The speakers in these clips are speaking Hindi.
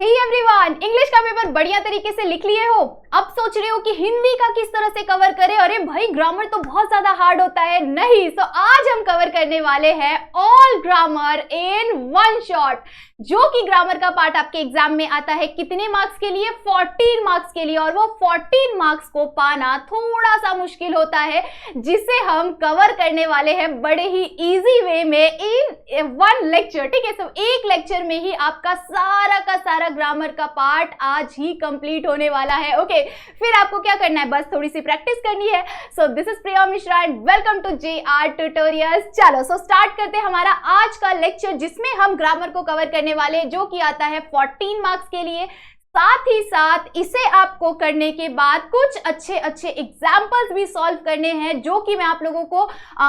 हे एवरीवन, इंग्लिश का पेपर बढ़िया तरीके से लिख लिए हो? अब सोच रहे हो कि हिंदी का किस तरह से कवर करें? अरे भाई, ग्रामर तो बहुत ज्यादा हार्ड होता है। नहीं, तो आज हम कवर करने वाले हैं all grammar in one shot, जो कि ग्रामर का पार्ट आपके एग्जाम में आता है कितने मार्क्स के लिए? 14 मार्क्स के लिए। और वो 14 मार्क्स को पाना थोड़ा सा मुश्किल होता है, जिसे हम कवर करने वाले हैं बड़े ही इजी वे में इन वन लेक्चर। ठीक है, सो एक लेक्चर में ही आपका सारा का सारा ग्रामर का पार्ट आज ही कंप्लीट होने वाला है। ओके, फिर आपको क्या करना है? बस थोड़ी सी प्रैक्टिस करनी है। So this is Priya Mishra and welcome to JR tutorials. चलो, सो स्टार्ट करते हैं हमारा आज का लेक्चर, जिसमें हम ग्रामर को कवर करने वाले, जो कि आता है 14 मार्क्स के लिए। साथ ही साथ इसे आपको करने के बाद कुछ अच्छे अच्छे एग्जाम्पल्स भी सॉल्व करने हैं, जो कि मैं आप लोगों को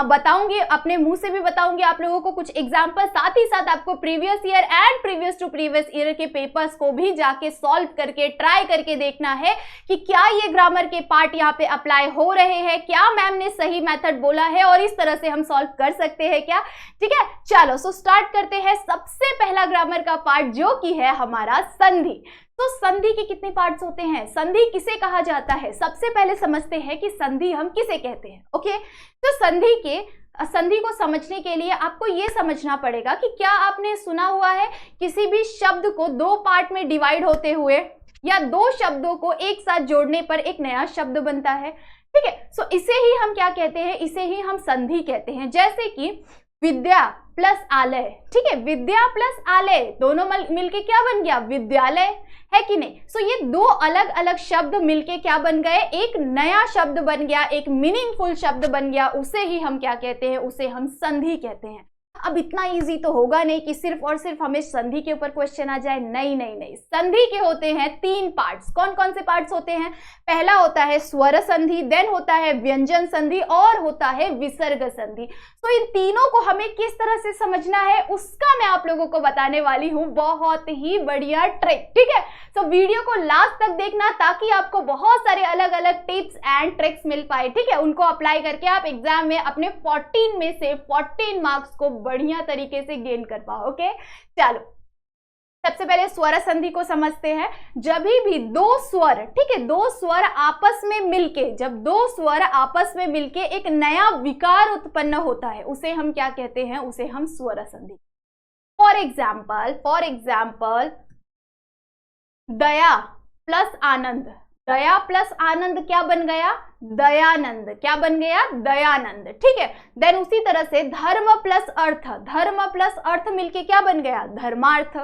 बताऊंगी, अपने मुंह से भी बताऊंगी आप लोगों को कुछ एग्जाम्पल। साथ ही साथ आपको previous year and previous to previous year के पेपर्स को भी जाके सॉल्व करके ट्राई करके देखना है कि क्या ये ग्रामर के पार्ट यहाँ पे अप्लाई हो रहे हैं, क्या मैम ने सही मेथड बोला है और इस तरह से हम सॉल्व कर सकते हैं क्या। ठीक है, चलो सो स्टार्ट करते हैं। सबसे पहला ग्रामर का पार्ट जो कि है हमारा संधि। तो संधि के कितने पार्ट्स होते हैं? संधि किसे कहा जाता है? सबसे पहले समझते हैं कि संधि हम किसे कहते हैं। ओके, तो संधि को समझने के लिए आपको यह समझना पड़ेगा कि क्या आपने सुना हुआ है किसी भी शब्द को दो पार्ट में डिवाइड होते हुए, या दो शब्दों को एक साथ जोड़ने पर एक नया शब्द बनता है। ठीक है, सो इसे ही हम क्या कहते हैं? इसे ही हम संधि कहते हैं। जैसे कि विद्या प्लस आलय। ठीक है, विद्या प्लस आलय दोनों मिलके क्या बन गया? विद्यालय, है कि नहीं? सो ये दो अलग अलग शब्द मिलके क्या बन गए? एक नया शब्द बन गया, एक मीनिंगफुल शब्द बन गया। उसे ही हम क्या कहते हैं? उसे हम संधि कहते हैं। अब इतना इजी तो होगा नहीं कि सिर्फ और सिर्फ हमें संधि के ऊपर क्वेश्चन आ जाए। नहीं नहीं नहीं, संधि के होते हैं 3 पार्ट्स। कौन कौन से पार्ट्स होते हैं? पहला होता है स्वर संधि, देन होता है व्यंजन संधि और होता है विसर्ग संधि। तो इन तीनों को हमें किस तरह से समझना है, उसका मैं आप लोगों को बताने वाली हूँ बहुत ही बढ़िया ट्रिक। ठीक है, तो वीडियो को लास्ट तक देखना, ताकि आपको बहुत सारे अलग अलग टिप्स एंड ट्रिक्स मिल पाए। ठीक है, उनको अप्लाई करके आप एग्जाम में अपने 14 में से 14 मार्क्स को बढ़िया तरीके से गेन कर पाओ। ओके, चलो सबसे पहले स्वर संधि को समझते हैं। जब भी दो स्वर, ठीक है, दो स्वर आपस में मिलके, जब दो स्वर आपस में मिलके एक नया विकार उत्पन्न होता है, उसे हम क्या कहते हैं? उसे हम स्वर संधि। फॉर एग्जाम्पल दया प्लस आनंद। दया प्लस आनंद क्या बन गया? दयानंद। क्या बन गया? दयानंद। ठीक है, देन उसी तरह से धर्म प्लस अर्थ। धर्म प्लस अर्थ मिलके क्या बन गया? धर्मार्थ।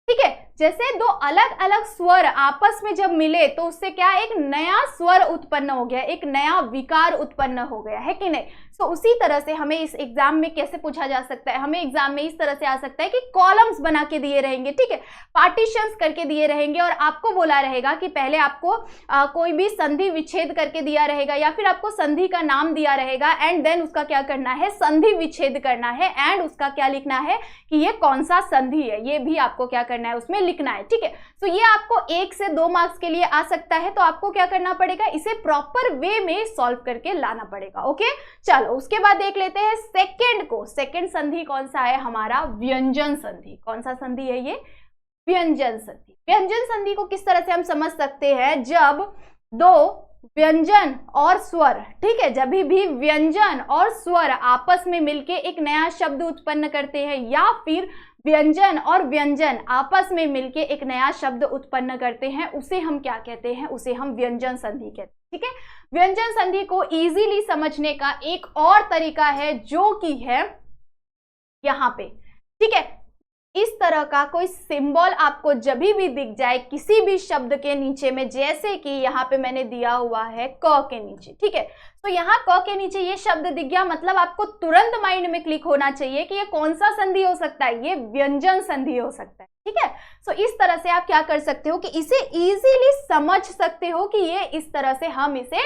ठीक है, जैसे दो अलग अलग स्वर आपस में जब मिले तो उससे क्या? एक नया स्वर उत्पन्न हो गया, एक नया विकार उत्पन्न हो गया, है कि नहीं? तो उसी तरह से हमें इस एग्जाम में कैसे पूछा जा सकता है? हमें एग्जाम में इस तरह से आ सकता है कि कॉलम्स बना के दिए रहेंगे, ठीक है, पार्टीशंस करके दिए रहेंगे, और आपको बोला रहेगा कि पहले आपको कोई भी संधि विच्छेद करके दिया रहेगा, या फिर आपको संधि का नाम दिया रहेगा, एंड देन उसका क्या करना है? संधि विच्छेद करना है, एंड उसका क्या लिखना है कि ये कौन सा संधि है, ये भी आपको क्या करना है? उसमें लिखना है। ठीक है, तो ये आपको 1 से 2 मार्क्स के लिए आ सकता है, तो आपको क्या करना पड़ेगा? इसे प्रॉपर वे में सॉल्व करके लाना पड़ेगा। ओके, चलो उसके बाद देख लेते हैं सेकंड को। सेकंड संधि कौन सा है? हमारा व्यंजन संधि। कौन सा संधि है ये? व्यंजन संधि। व्यंजन संधि को किस तरह से हम समझ सकते हैं? जब दो व्यंजन और स्वर, ठीक है, जब भी व्यंजन और स्वर आपस में मिलके एक नया शब्द उत्पन्न करते हैं, या फिर व्यंजन और व्यंजन आपस में मिलके एक नया शब्द उत्पन्न करते हैं, उसे हम क्या कहते हैं? उसे हम व्यंजन संधि कहते हैं। ठीक है, व्यंजन संधि को इजीली समझने का एक और तरीका है, जो कि है यहां पे। ठीक है, इस तरह का कोई सिंबल आपको जब भी दिख जाए किसी भी शब्द के नीचे में, जैसे कि यहाँ पे मैंने दिया हुआ है क के नीचे। ठीक है, तो यहाँ क के नीचे ये शब्द दिख गया, मतलब आपको तुरंत माइंड में क्लिक होना चाहिए कि ये कौन सा संधि हो सकता है? ये व्यंजन संधि हो सकता है। ठीक है, तो इस तरह से आप क्या कर सकते हो कि इसे इजीली समझ सकते हो कि ये इस तरह से हम इसे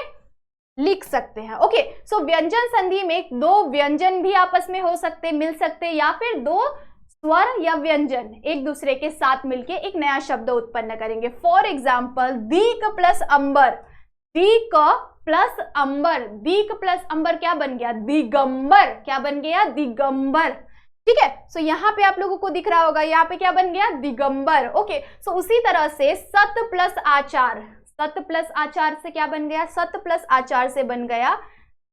लिख सकते हैं। ओके, सो व्यंजन संधि में दो व्यंजन भी आपस में हो सकते, मिल सकते, या फिर दो स्वर या व्यंजन एक दूसरे के साथ मिलके एक नया शब्द उत्पन्न करेंगे। फॉर एग्जाम्पल दीक प्लस अंबर। दीक प्लस अंबर। दीक प्लस अंबर क्या बन गया? दिगंबर। क्या बन गया? दिगंबर। ठीक है। सो यहाँ पे आप लोगों को दिख रहा होगा, यहाँ पे क्या बन गया, दिगंबर। ओके, सो उसी तरह से सत प्लस आचार, सत प्लस आचार से क्या बन गया, सत प्लस आचार से बन गया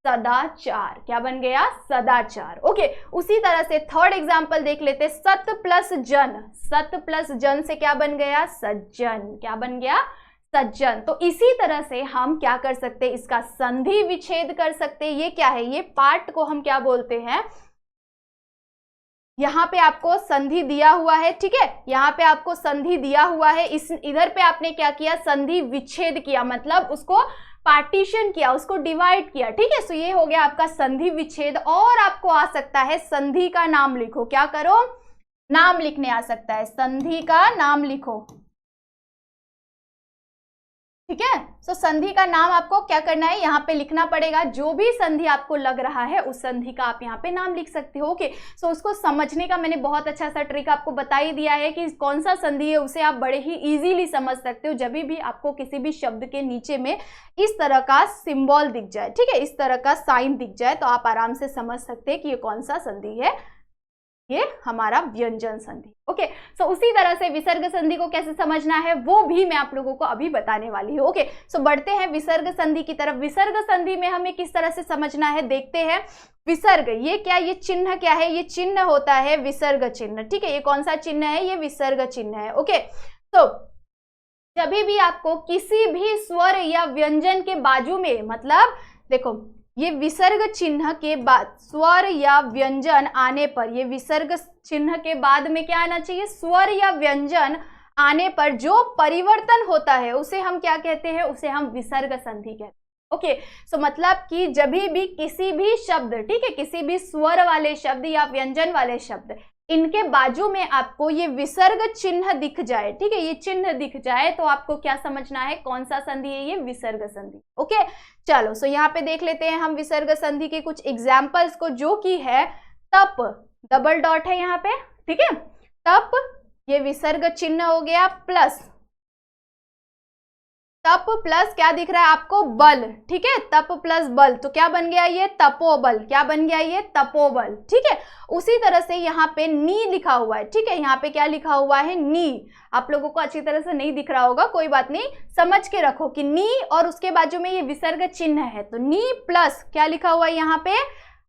सदाचार। क्या बन गया, सदाचार। ओके, उसी तरह से थर्ड एग्जांपल देख लेते, सत प्लस जन, सत प्लस जन से क्या बन गया, सज्जन। क्या बन गया, सज्जन। तो इसी तरह से हम क्या कर सकते हैं, इसका संधि विच्छेद कर सकते हैं। ये क्या है, ये पार्ट को हम क्या बोलते हैं, यहाँ पे आपको संधि दिया हुआ है, ठीक है, यहाँ पे आपको संधि दिया हुआ है, इस इधर पे आपने क्या किया, संधि विच्छेद किया, मतलब उसको पार्टीशन किया, उसको डिवाइड किया। ठीक है, सो ये हो गया आपका संधि विच्छेद। और आपको आ सकता है संधि का नाम लिखो, क्या करो, नाम लिखने आ सकता है, संधि का नाम लिखो। ठीक है, सो संधि का नाम आपको क्या करना है, यहाँ पे लिखना पड़ेगा। जो भी संधि आपको लग रहा है उस संधि का आप यहाँ पे नाम लिख सकते हो। ओके, सो उसको समझने का मैंने बहुत अच्छा सा ट्रिक आपको बता ही दिया है कि कौन सा संधि है, उसे आप बड़े ही इजीली समझ सकते हो। जब भी आपको किसी भी शब्द के नीचे में इस तरह का सिंबल दिख जाए, ठीक है, इस तरह का साइन दिख जाए, तो आप आराम से समझ सकते हैं कि ये कौन सा संधि है, ये हमारा व्यंजन संधि। ओके, सो उसी तरह से विसर्ग संधि को कैसे समझना है वो भी मैं आप लोगों को अभी बताने वाली हूँ। ओके, सो बढ़ते हैं विसर्ग संधि की तरफ। विसर्ग संधि में हमें किस तरह से समझना है, देखते हैं। विसर्ग, ये क्या, ये चिन्ह क्या है, ये चिन्ह होता है विसर्ग चिन्ह। ठीक है, ये कौन सा चिन्ह है, ये विसर्ग चिन्ह है। ओके, तो जब भी आपको किसी भी स्वर या व्यंजन के बाजू में, मतलब देखो ये विसर्ग चिन्ह के बाद स्वर या व्यंजन आने पर, ये विसर्ग चिन्ह के बाद में क्या आना चाहिए, स्वर या व्यंजन आने पर जो परिवर्तन होता है उसे हम क्या कहते हैं, उसे हम विसर्ग संधि कहते हैं। ओके, सो मतलब कि जब भी किसी भी शब्द, ठीक है, किसी भी स्वर वाले शब्द या व्यंजन वाले शब्द, इनके बाजू में आपको ये विसर्ग चिन्ह दिख जाए, ठीक है, ये चिन्ह दिख जाए, तो आपको क्या समझना है, कौन सा संधि है, ये विसर्ग संधि। ओके, चलो, सो यहाँ पे देख लेते हैं हम विसर्ग संधि के कुछ एग्जाम्पल्स को, जो कि है तप, डबल डॉट है यहाँ पे, ठीक है, तप, ये विसर्ग चिन्ह हो गया, प्लस तप प्लस क्या दिख रहा है आपको, बल। ठीक है, तप प्लस बल, तो क्या बन गया, ये तपोबल। क्या बन गया, ये तपोबल। ठीक है, उसी तरह से यहाँ पे नी लिखा हुआ है, ठीक है, यहाँ पे क्या लिखा हुआ है, नी। आप लोगों को अच्छी तरह से नहीं दिख रहा होगा, कोई बात नहीं, समझ के रखो कि नी और उसके बाजू में ये विसर्ग चिन्ह है, तो नी प्लस क्या लिखा हुआ है यहाँ पे,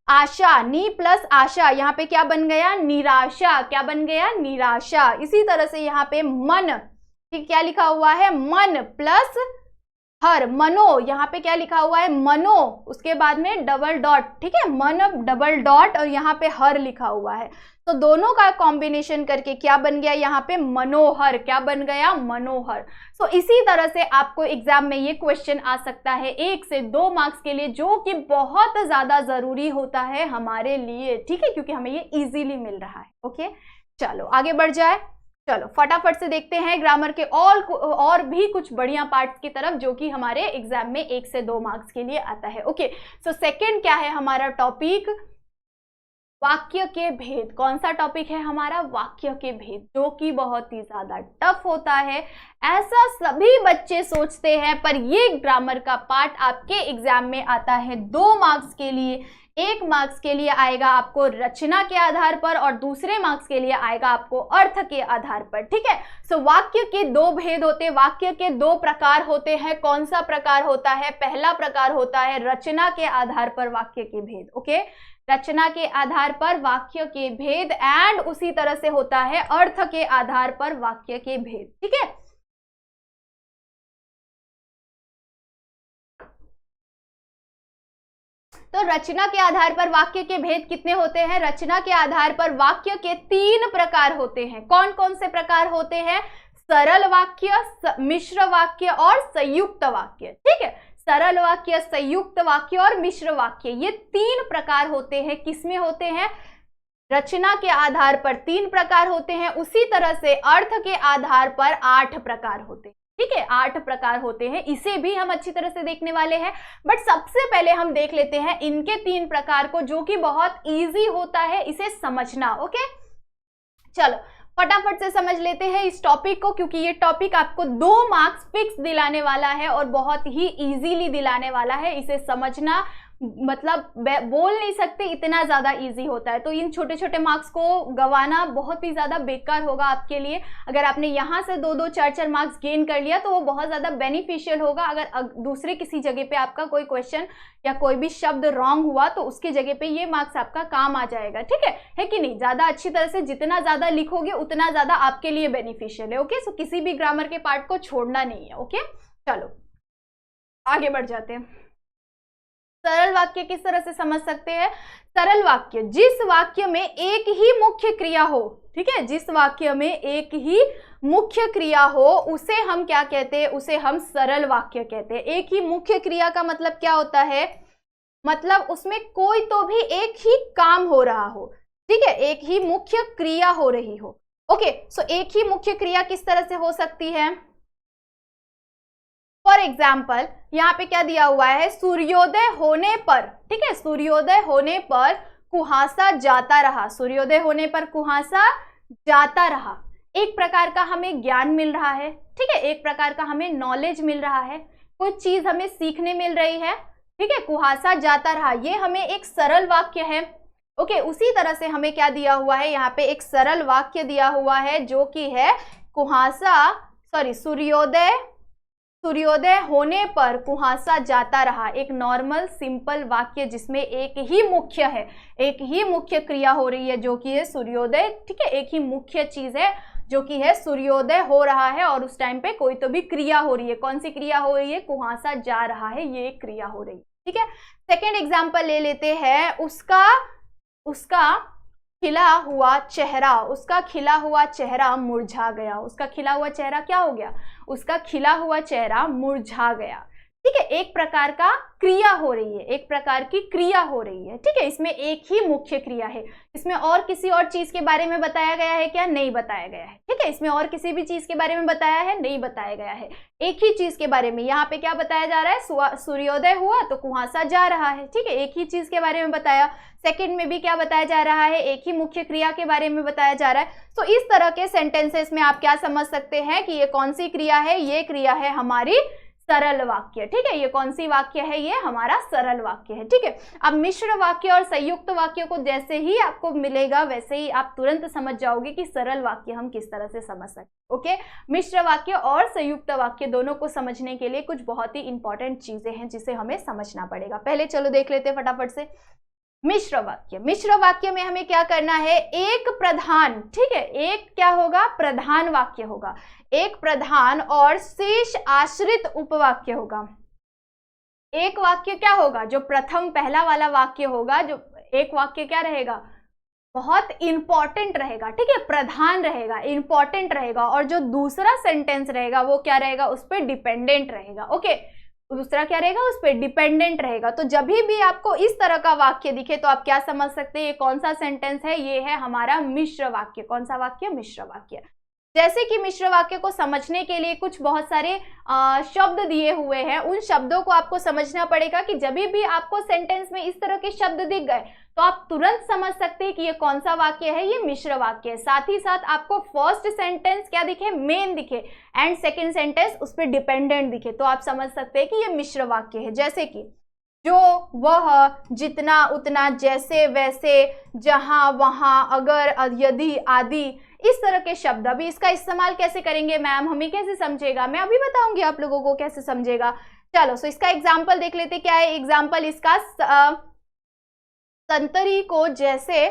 आशा। नी प्लस आशा, यहाँ पे क्या बन गया, निराशा। क्या बन गया, निराशा। इसी तरह से यहाँ पे मन, ठीक, क्या लिखा हुआ है, मन प्लस हर, मनो। यहाँ पे क्या लिखा हुआ है, मनो, उसके बाद में डबल डॉट, ठीक है, मन डबल डॉट और यहाँ पे हर लिखा हुआ है, तो दोनों का कॉम्बिनेशन करके क्या बन गया, यहाँ पे मनोहर। क्या बन गया, मनोहर। सो इसी तरह से आपको एग्जाम में ये क्वेश्चन आ सकता है 1 से 2 मार्क्स के लिए, जो कि बहुत ज्यादा जरूरी होता है हमारे लिए, ठीक है, क्योंकि हमें ये इजीली मिल रहा है। ओके, चलो आगे बढ़ जाए। चलो फटाफट से देखते हैं ग्रामर के और भी कुछ बढ़िया पार्ट्स की तरफ, जो कि हमारे एग्जाम में 1 से 2 मार्क्स के लिए आता है। ओके, सो सेकंड क्या है हमारा टॉपिक, वाक्य के भेद। कौन सा टॉपिक है हमारा, वाक्य के भेद, जो कि बहुत ही ज्यादा टफ होता है, ऐसा सभी बच्चे सोचते हैं, पर ये ग्रामर का पार्ट आपके एग्जाम में आता है 2 मार्क्स के लिए। 1 मार्क्स के लिए आएगा आपको रचना के आधार पर और दूसरे मार्क्स के लिए आएगा आपको अर्थ के आधार पर। ठीक है, सो वाक्य के 2 भेद होते हैं, वाक्य के 2 प्रकार होते हैं। कौन सा प्रकार होता है, पहला प्रकार होता है रचना के आधार पर वाक्य के भेद। ओके, रचना के आधार पर वाक्य के भेद, एंड उसी तरह से होता है अर्थ के आधार पर वाक्य के भेद। ठीक है, तो रचना के आधार पर वाक्य के भेद कितने होते हैं, रचना के आधार पर वाक्य के 3 प्रकार होते हैं। कौन कौन से प्रकार होते हैं, सरल वाक्य, मिश्र वाक्य और संयुक्त वाक्य। ठीक है, सरल वाक्य, संयुक्त वाक्य और मिश्र वाक्य, ये 3 प्रकार होते हैं। किसमें होते हैं, रचना के आधार पर 3 प्रकार होते हैं, उसी तरह से अर्थ के आधार पर 8 प्रकार होते हैं। ठीक है, 8 प्रकार होते हैं, इसे भी हम अच्छी तरह से देखने वाले हैं। बट सबसे पहले हम देख लेते हैं इनके 3 प्रकार को, जो कि बहुत इजी होता है इसे समझना। ओके, चलो फटाफट से समझ लेते हैं इस टॉपिक को, क्योंकि ये टॉपिक आपको 2 मार्क्स फिक्स दिलाने वाला है और बहुत ही इजीली दिलाने वाला है। इसे समझना मतलब बोल नहीं सकते, इतना ज्यादा इजी होता है। तो इन छोटे छोटे मार्क्स को गंवाना बहुत ही ज्यादा बेकार होगा आपके लिए। अगर आपने यहाँ से 2-2, 4-4 मार्क्स गेन कर लिया तो वो बहुत ज्यादा बेनिफिशियल होगा। अगर दूसरे किसी जगह पे आपका कोई क्वेश्चन या कोई भी शब्द रॉन्ग हुआ तो उसकी जगह पे ये मार्क्स आपका काम आ जाएगा, ठीक है कि नहीं। ज्यादा अच्छी तरह से जितना ज्यादा लिखोगे उतना ज्यादा आपके लिए बेनिफिशियल है। ओके, सो किसी भी ग्रामर के पार्ट को छोड़ना नहीं है। ओके, चलो आगे बढ़ जाते हैं। सरल वाक्य किस तरह से समझ सकते हैं? सरल वाक्य, जिस वाक्य में एक ही मुख्य क्रिया हो, ठीक है, जिस वाक्य में एक ही मुख्य क्रिया हो उसे हम क्या कहते हैं? उसे हम सरल वाक्य कहते हैं। एक ही मुख्य क्रिया का मतलब क्या होता है? मतलब उसमें कोई तो भी एक ही काम हो रहा हो, ठीक है, एक ही मुख्य क्रिया हो रही हो। ओके, सो एक ही मुख्य क्रिया किस तरह से हो सकती है? फॉर एग्जाम्पल यहाँ पे क्या दिया हुआ है? सूर्योदय होने पर, ठीक है, सूर्योदय होने पर कुहासा जाता रहा। सूर्योदय होने पर कुहासा जाता रहा। एक प्रकार का हमें ज्ञान मिल रहा है, ठीक है, एक प्रकार का हमें नॉलेज मिल रहा है, कुछ चीज हमें सीखने मिल रही है, ठीक है। कुहासा जाता रहा, ये हमें एक सरल वाक्य है। ओके, उसी तरह से हमें क्या दिया हुआ है? यहाँ पे एक सरल वाक्य दिया हुआ है जो कि है सूर्योदय होने पर कुहासा जाता रहा। एक नॉर्मल सिंपल वाक्य जिसमें एक ही मुख्य है, एक ही मुख्य क्रिया हो रही है जो कि है सूर्योदय, ठीक है, एक ही मुख्य चीज है जो कि है सूर्योदय हो रहा है और उस टाइम पे कोई तो भी क्रिया हो रही है। कौन सी क्रिया हो रही है? कुहासा जा रहा है, ये एक क्रिया हो रही है, ठीक है। सेकेंड एग्जाम्पल ले लेते हैं। उसका खिला हुआ चेहरा, उसका खिला हुआ चेहरा मुरझा गया। उसका खिला हुआ चेहरा क्या हो गया? उसका खिला हुआ चेहरा मुरझा गया, ठीक है। एक प्रकार का क्रिया हो रही है, एक प्रकार की क्रिया हो रही है, ठीक है। इसमें एक ही मुख्य क्रिया है। इसमें और किसी और चीज के बारे में बताया गया है क्या? नहीं बताया गया है, ठीक है। इसमें और किसी भी चीज के बारे में बताया है? नहीं बताया गया है। एक ही चीज के बारे में यहाँ पे क्या बताया जा रहा है? सूर्योदय हुआ तो कुहासा जा रहा है, ठीक है, एक ही चीज के बारे में बताया। सेकंड में भी क्या बताया जा रहा है? एक ही मुख्य क्रिया के बारे में बताया जा रहा है। तो इस तरह के सेंटेंसेस में आप क्या समझ सकते हैं कि ये कौन सी क्रिया है? ये क्रिया है हमारी सरल वाक्य, ठीक है। ये कौन सी वाक्य है? ये हमारा सरल वाक्य है, ठीक है। अब मिश्र वाक्य और संयुक्त वाक्य को जैसे ही आपको मिलेगा वैसे ही आप तुरंत समझ जाओगे कि सरल वाक्य हम किस तरह से समझ सकते हैं। ओके, मिश्र वाक्य और संयुक्त वाक्य दोनों को समझने के लिए कुछ बहुत ही इंपॉर्टेंट चीजें हैं जिसे हमें समझना पड़ेगा। पहले चलो देख लेते हैं फटाफट से मिश्र वाक्य। मिश्र वाक्य में हमें क्या करना है? एक प्रधान, ठीक है, एक क्या होगा? प्रधान वाक्य होगा। एक प्रधान और शेष आश्रित उपवाक्य होगा। एक वाक्य क्या होगा? जो प्रथम पहला वाला वाक्य होगा, जो एक वाक्य क्या रहेगा? बहुत इंपॉर्टेंट रहेगा, ठीक है, प्रधान रहेगा, इंपॉर्टेंट रहेगा। और जो दूसरा सेंटेंस रहेगा वो क्या रहेगा? उस पर डिपेंडेंट रहेगा। ओके, दूसरा क्या रहेगा? उस पर डिपेंडेंट रहेगा। तो जब भी आपको इस तरह का वाक्य दिखे तो आप क्या समझ सकते हैं? ये कौन सा सेंटेंस है? ये है हमारा मिश्र वाक्य। कौन सा वाक्य? मिश्र वाक्य। जैसे कि मिश्र वाक्य को समझने के लिए कुछ बहुत सारे शब्द दिए हुए हैं, उन शब्दों को आपको समझना पड़ेगा कि जब भी आपको सेंटेंस में इस तरह के शब्द दिख गए तो आप तुरंत समझ सकते हैं कि ये कौन सा वाक्य है? ये मिश्र वाक्य है। साथ ही साथ आपको फर्स्ट सेंटेंस क्या दिखे? मेन दिखे, एंड सेकेंड सेंटेंस उस पर डिपेंडेंट दिखे, तो आप समझ सकते हैं कि ये मिश्र वाक्य है। जैसे कि जो, वह, जितना, उतना, जैसे, वैसे, जहां, वहां, अगर, यदि, आदि, इस तरह के शब्द। अभी इसका इस्तेमाल कैसे करेंगे मैम? हमें कैसे समझेगा? मैं अभी बताऊंगी आप लोगों को कैसे समझेगा। चलो, सो इसका एग्जाम्पल देख लेते। क्या है एग्जाम्पल इसका? संतरी को जैसे,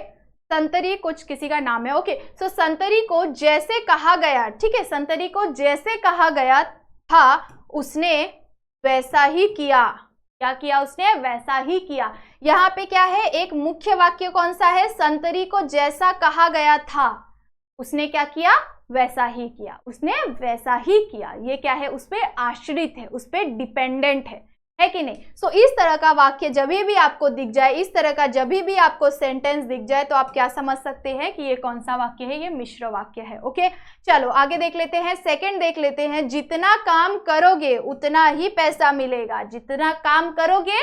संतरी कुछ किसी का नाम है, ओके, सो संतरी को जैसे कहा गया, ठीक है, संतरी को जैसे कहा गया था उसने वैसा ही किया। क्या किया? उसने वैसा ही किया। यहाँ पे क्या है? एक मुख्य वाक्य कौन सा है? संतरी को जैसा कहा गया था उसने क्या किया? वैसा ही किया। उसने वैसा ही किया, ये क्या है? उस पर आश्रित है, उस पर डिपेंडेंट है कि नहीं? सो इस तरह का वाक्य जब भी आपको दिख जाए, इस तरह का जब भी आपको सेंटेंस दिख जाए तो आप क्या समझ सकते हैं कि ये कौन सा वाक्य है? ये मिश्र वाक्य है। ओके, चलो आगे देख लेते हैं। सेकंड देख लेते हैं। जितना काम करोगे उतना ही पैसा मिलेगा। जितना काम करोगे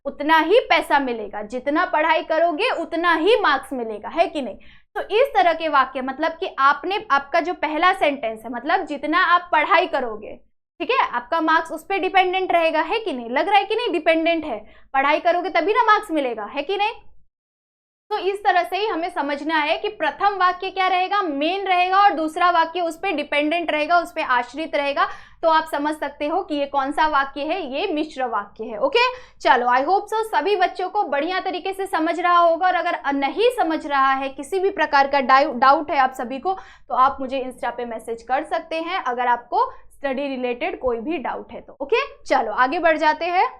उतना ही पैसा मिलेगा। जितना पढ़ाई करोगे उतना ही मार्क्स मिलेगा, है कि नहीं? तो इस तरह के वाक्य, मतलब कि आपका जो पहला सेंटेंस है, मतलब जितना आप पढ़ाई करोगे, ठीक है, आपका मार्क्स उस पर डिपेंडेंट रहेगा, है कि नहीं? लग रहा है कि नहीं डिपेंडेंट है? पढ़ाई करोगे तभी ना मार्क्स मिलेगा, है कि नहीं? तो इस तरह से ही हमें समझना है कि प्रथम वाक्य क्या रहेगा, मेन रहेगा, और दूसरा वाक्य उस पर डिपेंडेंट रहेगा, उस पर आश्रित रहेगा। तो आप समझ सकते हो कि ये कौन सा वाक्य है, ये मिश्र वाक्य है। ओके, चलो, आई होप सो सभी बच्चों को बढ़िया तरीके से समझ रहा होगा। और अगर नहीं समझ रहा है, किसी भी प्रकार का डाउट है आप सभी को, तो आप मुझे इंस्टा पे मैसेज कर सकते हैं अगर आपको स्टडी रिलेटेड कोई भी डाउट है तो। ओके, चलो आगे बढ़ जाते हैं।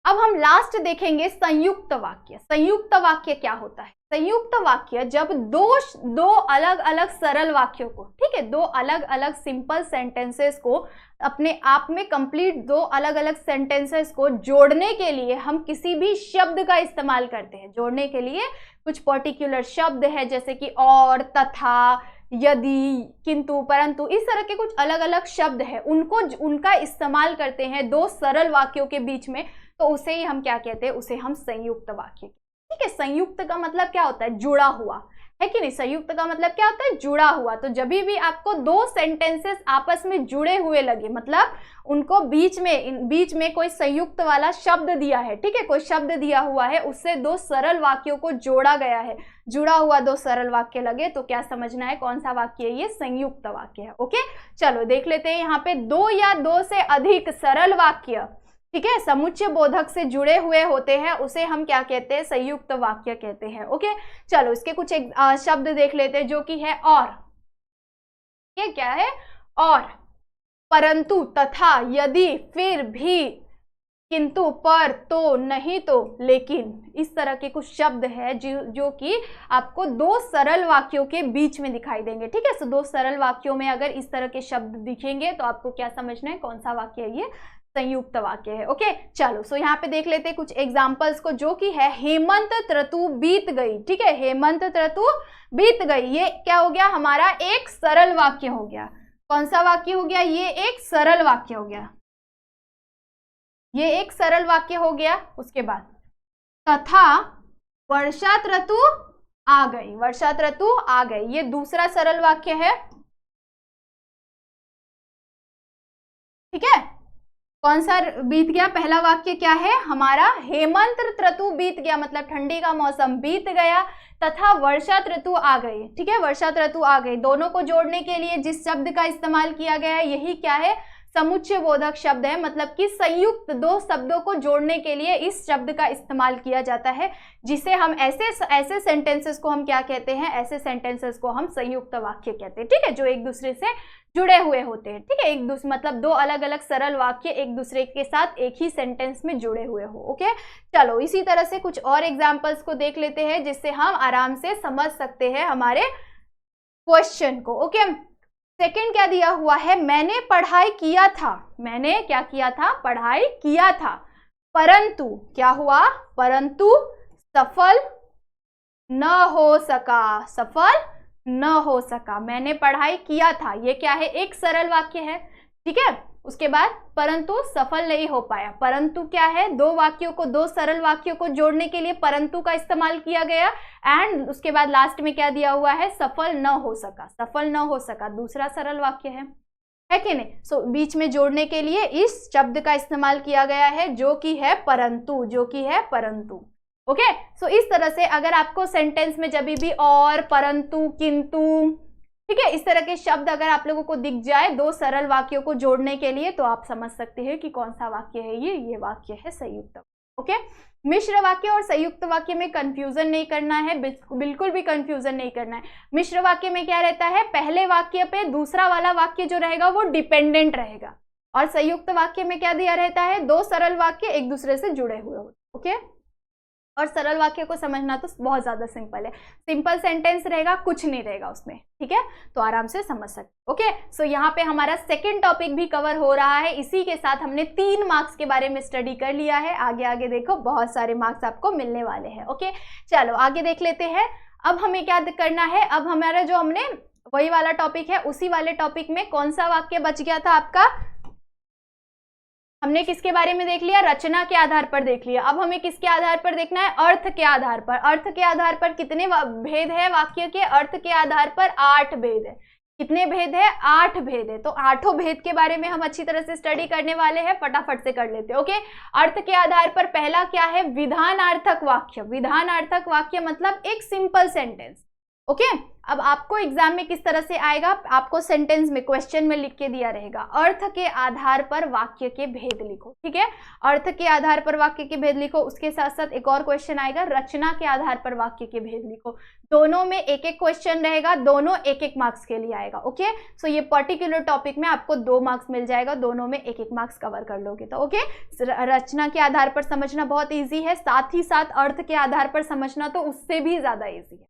अब हम लास्ट देखेंगे संयुक्त वाक्य। संयुक्त वाक्य क्या होता है? संयुक्त वाक्य जब दो अलग अलग सरल वाक्यों को, ठीक है, दो अलग अलग सिंपल सेंटेंसेस को अपने आप में कंप्लीट, दो अलग अलग सेंटेंसेस को जोड़ने के लिए हम किसी भी शब्द का इस्तेमाल करते हैं। जोड़ने के लिए कुछ पर्टिकुलर शब्द है, जैसे कि और, तथा, यदि, किंतु, परंतु, इस तरह के कुछ अलग अलग शब्द है, उनका इस्तेमाल करते हैं दो सरल वाक्यों के बीच में, तो उसे ही हम क्या कहते हैं? उसे हम संयुक्त वाक्य। ठीक है, संयुक्त का मतलब क्या होता है? जुड़ा हुआ, है कि नहीं? संयुक्त का मतलब क्या होता है? जुड़ा हुआ। तो जब भी आपको दो सेंटेंसेस आपस में जुड़े हुए लगे, मतलब उनको बीच में कोई संयुक्त वाला शब्द दिया है, ठीक है, कोई शब्द दिया हुआ है, उससे दो सरल वाक्यों को जोड़ा गया है, जुड़ा हुआ दो सरल वाक्य लगे, तो क्या समझना है कौन सा वाक्य है? ये संयुक्त वाक्य है। ओके, चलो देख लेते हैं। यहाँ पे दो या दो से अधिक सरल वाक्य, ठीक है, समुच्चय बोधक से जुड़े हुए होते हैं, उसे हम क्या कहते हैं? संयुक्त वाक्य कहते हैं। ओके, चलो इसके कुछ एक शब्द देख लेते हैं, जो कि है और। ये क्या है? और, परंतु, तथा, यदि, फिर भी, किंतु, पर, तो, नहीं तो, लेकिन, इस तरह के कुछ शब्द है जो कि आपको दो सरल वाक्यों के बीच में दिखाई देंगे। ठीक है, तो दो सरल वाक्यों में अगर इस तरह के शब्द दिखेंगे तो आपको क्या समझना है कौन सा वाक्य है? ये संयुक्त वाक्य है। ओके, चलो सो यहाँ पे देख लेते हैं कुछ एग्जांपल्स को, जो कि है हेमंत ऋतु बीत गई। ठीक है, हेमंत ऋतु बीत गई, ये क्या हो गया? हमारा एक सरल वाक्य हो गया। कौन सा वाक्य हो गया? ये एक सरल वाक्य हो गया, ये एक सरल वाक्य हो गया। उसके बाद तथा वर्षात ऋतु आ गई, वर्षात ऋतु आ गई, ये दूसरा सरल वाक्य है। ठीक है, कौन सा बीत गया? पहला वाक्य क्या है हमारा? हेमंत ऋतु बीत गया, मतलब ठंडी का मौसम बीत गया, तथा वर्षात ऋतु आ गई। ठीक है, वर्षात ऋतु आ गई। दोनों को जोड़ने के लिए जिस शब्द का इस्तेमाल किया गया है, यही क्या है? समुच्चय बोधक शब्द है, मतलब कि संयुक्त दो शब्दों को जोड़ने के लिए इस शब्द का इस्तेमाल किया जाता है, जिसे हम ऐसे सेंटेंसेस को हम क्या कहते हैं? ऐसे सेंटेंसेस को हम संयुक्त वाक्य कहते हैं। ठीक है, जो एक दूसरे से जुड़े हुए होते हैं। ठीक है, एक दूसरे मतलब दो अलग अलग सरल वाक्य एक दूसरे के साथ एक ही सेंटेंस में जुड़े हुए हो। ओके, चलो इसी तरह से कुछ और एग्जाम्पल्स को देख लेते हैं, जिससे हम आराम से समझ सकते हैं हमारे क्वेश्चन को। ओके, सेकंड क्या दिया हुआ है? मैंने पढ़ाई किया था, मैंने क्या किया था? पढ़ाई किया था, परंतु क्या हुआ? परंतु सफल न हो सका, सफल न हो सका। मैंने पढ़ाई किया था, ये क्या है? एक सरल वाक्य है। ठीक है, उसके बाद परंतु सफल नहीं हो पाया। परंतु क्या है? दो वाक्यों को, दो सरल वाक्यों को जोड़ने के लिए परंतु का इस्तेमाल किया गया, एंड उसके बाद लास्ट में क्या दिया हुआ है? सफल न हो सका, सफल न हो सका दूसरा सरल वाक्य है कि नहीं? सो बीच में जोड़ने के लिए इस शब्द का इस्तेमाल किया गया है, जो कि है परंतु, जो कि है परंतु। ओके, सो इस तरह से अगर आपको सेंटेंस में जब भी और, परंतु, किंतु, ठीक है, इस तरह के शब्द अगर आप लोगों को दिख जाए दो सरल वाक्यों को जोड़ने के लिए, तो आप समझ सकते हैं कि कौन सा वाक्य है ये वाक्य है संयुक्त। ओके, मिश्र वाक्य और संयुक्त वाक्य में कंफ्यूजन नहीं करना है, बिल्कुल भी कंफ्यूजन नहीं करना है। मिश्र वाक्य में क्या रहता है? पहले वाक्य पे दूसरा वाला वाक्य जो रहेगा वो डिपेंडेंट रहेगा, और संयुक्त वाक्य में क्या दिया रहता है? दो सरल वाक्य एक दूसरे से जुड़े हुए होते। ओके, और सरल वाक्य को समझना तो बहुत ज्यादा सिंपल है, सिंपल सेंटेंस रहेगा, कुछ नहीं रहेगा उसमें। ठीक है, तो आराम से समझ सकते। ओके, सो यहाँ पे हमारा सेकंड टॉपिक भी कवर हो रहा है। इसी के साथ हमने 3 मार्क्स के बारे में स्टडी कर लिया है। आगे आगे देखो बहुत सारे मार्क्स आपको मिलने वाले हैं। ओके, चलो आगे देख लेते हैं। अब हमें क्या करना है? अब हमारा जो हमने वही वाला टॉपिक है, उसी वाले टॉपिक में कौन सा वाक्य बच गया था आपका? हमने किसके बारे में देख लिया? रचना के आधार पर देख लिया। अब हमें किसके आधार पर देखना है? अर्थ के आधार पर। अर्थ के आधार पर कितने भेद है वाक्य के? अर्थ के आधार पर 8 भेद है। कितने भेद है? 8 भेद है। तो 8 भेद के बारे में हम अच्छी तरह से स्टडी करने वाले हैं, फटाफट से कर लेते हैं। ओके, अर्थ के आधार पर पहला क्या है? विधानार्थक वाक्य। विधानार्थक वाक्य मतलब एक सिंपल सेंटेंस। ओके, अब आपको एग्जाम में किस तरह से आएगा, आपको सेंटेंस में, क्वेश्चन में लिख के दिया रहेगा, अर्थ के आधार पर वाक्य के भेद लिखो। ठीक है, अर्थ के आधार पर वाक्य के भेद लिखो। उसके साथ साथ एक और क्वेश्चन आएगा, रचना के आधार पर वाक्य के भेद लिखो। दोनों में एक एक क्वेश्चन रहेगा, दोनों एक एक मार्क्स के लिए आएगा। ओके, सो ये पर्टिकुलर टॉपिक में आपको 2 मार्क्स मिल जाएगा, दोनों में एक एक मार्क्स कवर कर लोगे तो। ओके, रचना के आधार पर समझना बहुत ईजी है, साथ ही साथ अर्थ के आधार पर समझना तो उससे भी ज्यादा ईजी है।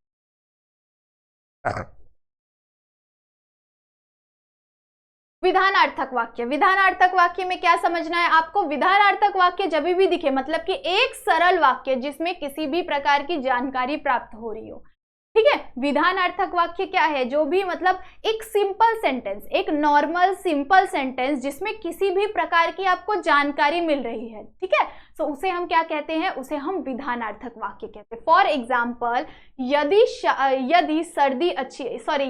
विधानार्थक वाक्य। विधानार्थक वाक्य में क्या समझना है आपको? विधानार्थक वाक्य जब भी दिखे, मतलब कि एक सरल वाक्य जिसमें किसी भी प्रकार की जानकारी प्राप्त हो रही हो। ठीक है, विधानार्थक वाक्य क्या है? जो भी मतलब एक सिंपल सेंटेंस, एक नॉर्मल सिंपल सेंटेंस जिसमें किसी भी प्रकार की आपको जानकारी मिल रही है। ठीक है, तो उसे हम क्या कहते हैं? उसे हम विधानार्थक वाक्य कहते हैं। फॉर एग्जाम्पल, यदि सर्दी अच्छी, सॉरी,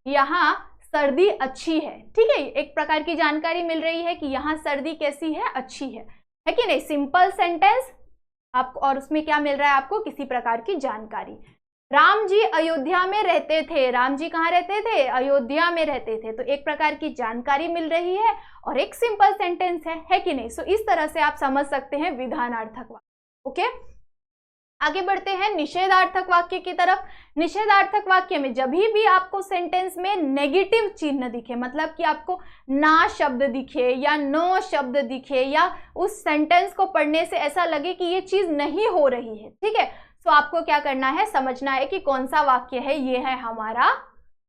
यहाँ सर्दी अच्छी है। ठीक है, एक प्रकार की जानकारी मिल रही है कि यहाँ सर्दी कैसी है? अच्छी है कि नहीं? सिंपल सेंटेंस आपको, और उसमें क्या मिल रहा है आपको? किसी प्रकार की जानकारी। राम जी अयोध्या में रहते थे। राम जी कहाँ रहते थे? अयोध्या में रहते थे। तो एक प्रकार की जानकारी मिल रही है और एक सिंपल सेंटेंस है कि नहीं? सो इस तरह से आप समझ सकते हैं विधानार्थक वाक्य। ओके, आगे बढ़ते हैं निषेधार्थक वाक्य की तरफ। निषेधार्थक वाक्य में जब भी आपको सेंटेंस में नेगेटिव चिन्ह दिखे, मतलब कि आपको ना शब्द दिखे या नो शब्द दिखे, या उस सेंटेंस को पढ़ने से ऐसा लगे कि ये चीज नहीं हो रही है, ठीक है, तो आपको क्या करना है? समझना है कि कौन सा वाक्य है। ये है हमारा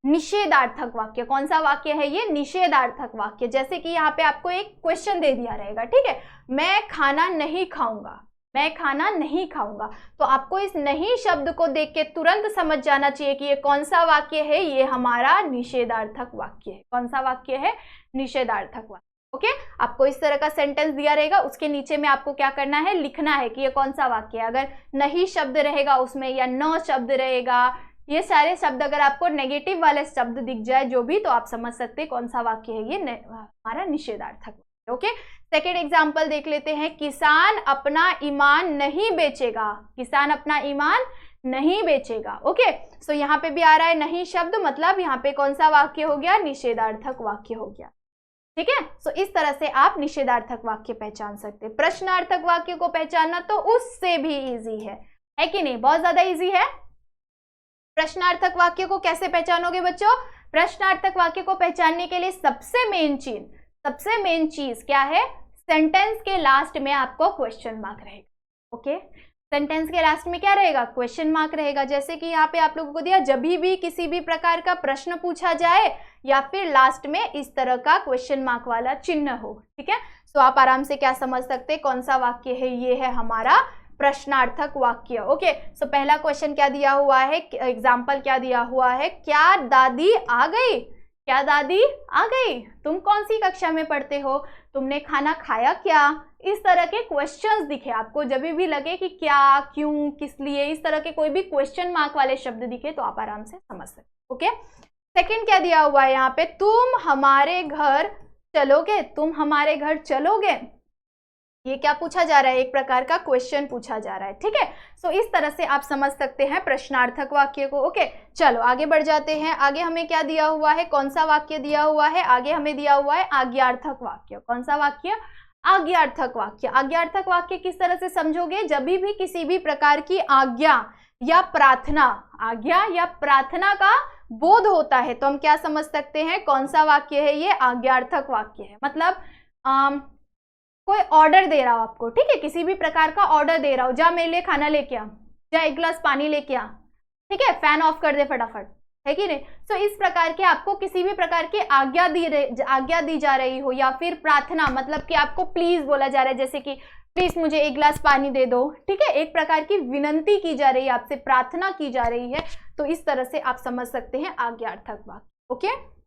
निषेधार्थक वाक्य। कौन सा वाक्य है ये? निषेधार्थक वाक्य। जैसे कि यहाँ पे आपको एक क्वेश्चन दे दिया रहेगा, ठीक है, मैं खाना नहीं खाऊंगा, मैं खाना नहीं खाऊंगा। तो आपको इस नहीं शब्द को देख के तुरंत समझ जाना चाहिए कि ये कौन सा वाक्य है? ये हमारा निषेधार्थक वाक्य है। कौन सा वाक्य है? निषेधार्थक वाक्य। ओके, आपको इस तरह का सेंटेंस दिया रहेगा, उसके नीचे में आपको क्या करना है? लिखना है कि ये कौन सा वाक्य है। अगर नहीं शब्द रहेगा उसमें या नो शब्द रहेगा, ये सारे शब्द अगर आपको नेगेटिव वाले शब्द दिख जाए जो भी, तो आप समझ सकते हैं कौन सा वाक्य है ये हमारा निषेधार्थक वाक्य। ओके, सेकेंड एग्जाम्पल देख लेते हैं। किसान अपना ईमान नहीं बेचेगा। किसान अपना ईमान नहीं बेचेगा। ओके, सो यहाँ पे भी आ रहा है नहीं शब्द, मतलब यहाँ पे कौन सा वाक्य हो गया? निषेधार्थक वाक्य हो गया। ठीक है, सो इस तरह से आप निषेधार्थक वाक्य पहचान सकते हैं। प्रश्नार्थक वाक्य को पहचानना तो उससे भी इजी है कि नहीं? बहुत ज्यादा इजी है। प्रश्नार्थक वाक्य को कैसे पहचानोगे बच्चों? प्रश्नार्थक वाक्य को पहचानने के लिए सबसे मेन चीज क्या है? सेंटेंस के लास्ट में आपको क्वेश्चन मार्क रहेगा। ओके, सेंटेंस के लास्ट में क्या रहेगा? क्वेश्चन मार्क रहेगा। जैसे कि यहाँ पे आप लोगों को दिया, जब भी किसी भी प्रकार का प्रश्न पूछा जाए या फिर लास्ट में इस तरह का क्वेश्चन मार्क वाला चिन्ह हो, ठीक है, तो आप आराम से क्या समझ सकते हैं कौन सा वाक्य है? ये है हमारा प्रश्नार्थक वाक्य। ओके, सो पहला क्वेश्चन क्या दिया हुआ है? एग्जाम्पल क्या दिया हुआ है? क्या दादी आ गई? क्या दादी आ गई? तुम कौन सी कक्षा में पढ़ते हो? तुमने खाना खाया क्या? इस तरह के क्वेश्चंस दिखे आपको, जब भी लगे कि क्या, क्यों, किस लिए, इस तरह के कोई भी क्वेश्चन मार्क वाले शब्द दिखे तो आप आराम से समझ सकते। ओके, सेकंड क्या दिया हुआ है यहाँ पे? तुम हमारे घर चलोगे? तुम हमारे घर चलोगे? ये क्या पूछा जा रहा है? एक प्रकार का क्वेश्चन पूछा जा रहा है। ठीक है, सो इस तरह से आप समझ सकते हैं प्रश्नार्थक वाक्य को। ओके, चलो आगे बढ़ जाते हैं। आगे हमें क्या दिया हुआ है? कौन सा वाक्य दिया हुआ है? आगे हमें दिया हुआ है आज्ञार्थक वाक्य। कौन सा वाक्य? आज्ञार्थक वाक्य। आज्ञार्थक वाक्य किस तरह से समझोगे? जब भी किसी भी प्रकार की आज्ञा या प्रार्थना का बोध होता है तो हम क्या समझ सकते हैं? कौन सा वाक्य है ये? आज्ञार्थक वाक्य है। मतलब कोई ऑर्डर दे रहा हो आपको, ठीक है, किसी भी प्रकार का ऑर्डर दे रहा हो, जा मेरे लिए खाना लेके आ, जा एक गिलास पानी लेके आ, ठीक है, फैन ऑफ कर दे फटाफट, है कि नहीं? तो इस प्रकार के आपको किसी भी प्रकार की आज्ञा दी जा रही हो, या फिर प्रार्थना, मतलब कि आपको प्लीज बोला जा रहा है, जैसे कि प्लीज मुझे एक गिलास पानी दे दो, ठीक है, एक प्रकार की विनंती की जा रही है, आपसे प्रार्थना की जा रही है, तो इस तरह से आप समझ सकते हैं आज्ञार्थक वाक्य। ओके,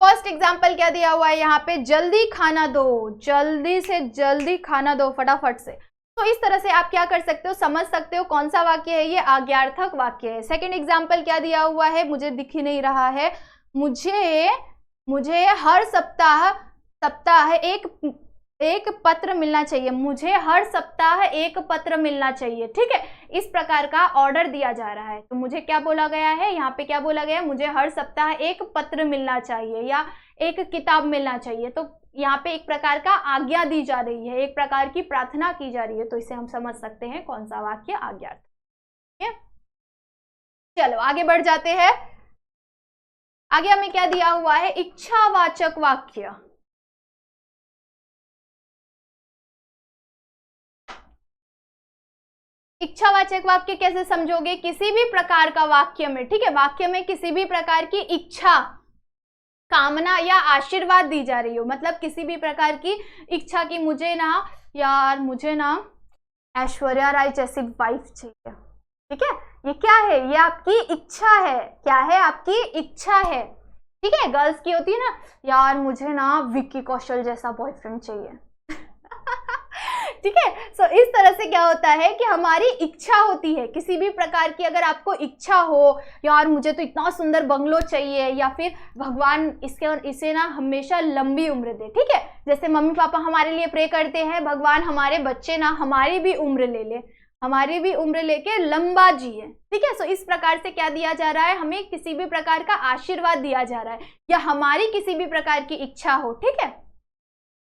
फर्स्ट एग्जाम्पल क्या दिया हुआ है यहाँ पे? जल्दी खाना दो, जल्दी से जल्दी खाना दो, फटाफट से। तो इस तरह से आप क्या कर सकते हो, समझ सकते हो कौन सा वाक्य है ये, आज्ञार्थक वाक्य है। सेकंड एग्जांपल क्या दिया हुआ है, मुझे दिख ही नहीं रहा है, मुझे हर सप्ताह एक पत्र मिलना चाहिए, मुझे हर सप्ताह एक पत्र मिलना चाहिए। ठीक है, इस प्रकार का ऑर्डर दिया जा रहा है। तो मुझे क्या बोला गया है यहाँ पे, क्या बोला गया है, मुझे हर सप्ताह एक पत्र मिलना चाहिए या एक किताब मिलना चाहिए। तो यहाँ पे एक प्रकार का आज्ञा दी जा रही है, एक प्रकार की प्रार्थना की जा रही है। तो इसे हम समझ सकते हैं कौन सा वाक्य, आज्ञार्थक। ठीक है, चलो आगे बढ़ जाते हैं। आगे हमें क्या दिया हुआ है, इच्छावाचक वाक्य। इच्छावाचक वाक्य कैसे समझोगे, किसी भी प्रकार का वाक्य में, ठीक है, वाक्य में किसी भी प्रकार की इच्छा, कामना या आशीर्वाद दी जा रही हो, मतलब किसी भी प्रकार की इच्छा की मुझे ना ऐश्वर्या राय जैसी वाइफ चाहिए। ठीक है, ये क्या है, ये आपकी इच्छा है। क्या है, आपकी इच्छा है। ठीक है, गर्ल्स की होती है ना, यार मुझे ना विक्की कौशल जैसा बॉयफ्रेंड चाहिए। ठीक है, सो इस तरह से क्या होता है कि हमारी इच्छा होती है किसी भी प्रकार की। अगर आपको इच्छा हो, यार मुझे तो इतना सुंदर बंगलो चाहिए, या फिर भगवान इसे ना हमेशा लंबी उम्र दे। ठीक है, जैसे मम्मी पापा हमारे लिए प्रे करते हैं, भगवान हमारे बच्चे ना हमारी भी उम्र ले ले, हमारी भी उम्र लेके लंबा जिए। ठीक है, सो इस प्रकार से क्या दिया जा रहा है, हमें किसी भी प्रकार का आशीर्वाद दिया जा रहा है, या हमारी किसी भी प्रकार की इच्छा हो। ठीक है,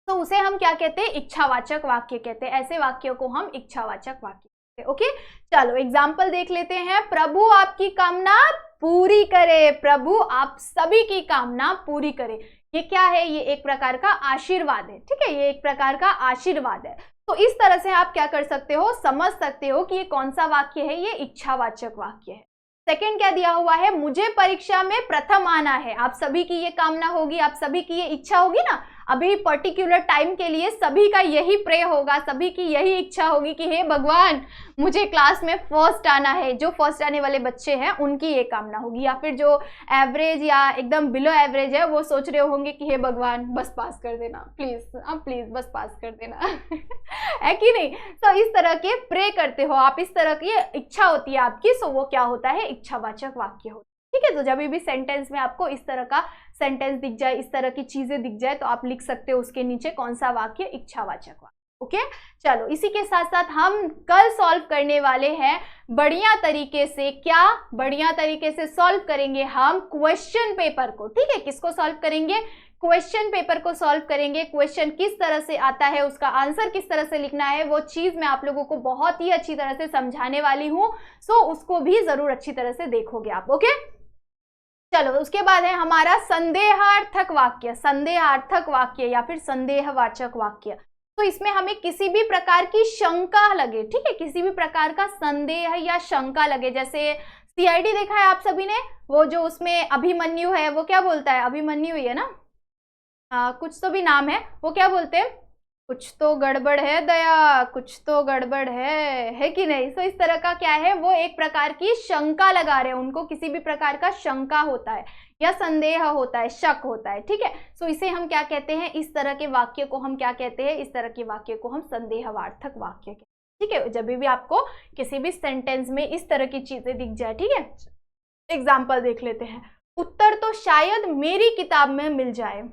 तो उसे हम क्या कहते हैं, इच्छावाचक वाक्य कहते हैं। ऐसे वाक्यों को हम इच्छावाचक वाक्य कहते हैं। ओके, चलो एग्जाम्पल देख लेते हैं। प्रभु आपकी कामना पूरी करे, प्रभु आप सभी की कामना पूरी करे। ये क्या है, ये एक प्रकार का आशीर्वाद है। ठीक है, ये एक प्रकार का आशीर्वाद है। तो इस तरह से आप क्या कर सकते हो, समझ सकते हो कि ये कौन सा वाक्य है, ये इच्छावाचक वाक्य है। सेकंड क्या दिया हुआ है, मुझे परीक्षा में प्रथम आना है। आप सभी की ये कामना होगी, आप सभी की ये इच्छा होगी ना, अभी पर्टिकुलर टाइम के लिए सभी का यही प्रे होगा, सभी की यही इच्छा होगी कि हे भगवान मुझे क्लास में फर्स्ट आना है। जो फर्स्ट आने वाले बच्चे हैं उनकी ये कामना होगी, या फिर जो एवरेज या एकदम बिलो एवरेज है वो सोच रहे होंगे कि हे भगवान बस पास कर देना प्लीज, प्लीज बस पास कर देना। है कि नहीं। तो इस तरह के प्रे करते हो आप, इस तरह की इच्छा होती है आपकी, सो वो क्या होता है, इच्छावाचक वाक्य होता है। ठीक है, तो जब भी सेंटेंस में आपको इस तरह का सेंटेंस दिख जाए, इस तरह की चीजें दिख जाए, तो आप लिख सकते हो उसके नीचे कौन सा वाक्य, इच्छावाचक वाक्य। ओके, चलो इसी के साथ साथ हम कल सॉल्व करने वाले हैं बढ़िया तरीके से। क्या बढ़िया तरीके से सॉल्व करेंगे हम क्वेश्चन पेपर को। ठीक है, किसको सॉल्व करेंगे, क्वेश्चन पेपर को सॉल्व करेंगे। क्वेश्चन किस तरह से आता है, उसका आंसर किस तरह से लिखना है, वो चीज मैं आप लोगों को बहुत ही अच्छी तरह से समझाने वाली हूँ। सो उसको भी जरूर अच्छी तरह से देखोगे आप। ओके, चलो उसके बाद है हमारा संदेहार्थक वाक्य। संदेहार्थक वाक्य या फिर संदेहवाचक वाक्य। तो इसमें हमें किसी भी प्रकार की शंका लगे, ठीक है, किसी भी प्रकार का संदेह या शंका लगे। जैसे सीआईडी देखा है आप सभी ने, वो जो उसमें अभिमन्यु है वो क्या बोलता है, अभिमन्यु ही है ना, कुछ तो भी नाम है, वो क्या बोलते हैं, कुछ तो गड़बड़ है दया, कुछ तो गड़बड़ है कि नहीं। तो इस तरह का क्या है, वो एक प्रकार की शंका लगा रहे हैं, उनको किसी भी प्रकार का शंका होता है या संदेह होता है, शक होता है। ठीक है, सो इसे हम क्या कहते हैं, इस तरह के वाक्य को हम क्या कहते हैं, इस तरह के वाक्य को हम संदेहवार्थक वाक्य कहते हैं। ठीक है, जब भी आपको किसी भी सेंटेंस में इस तरह की चीजें दिख जाए। ठीक है, एग्जाम्पल देख लेते हैं। उत्तर तो शायद मेरी किताब में मिल जाए।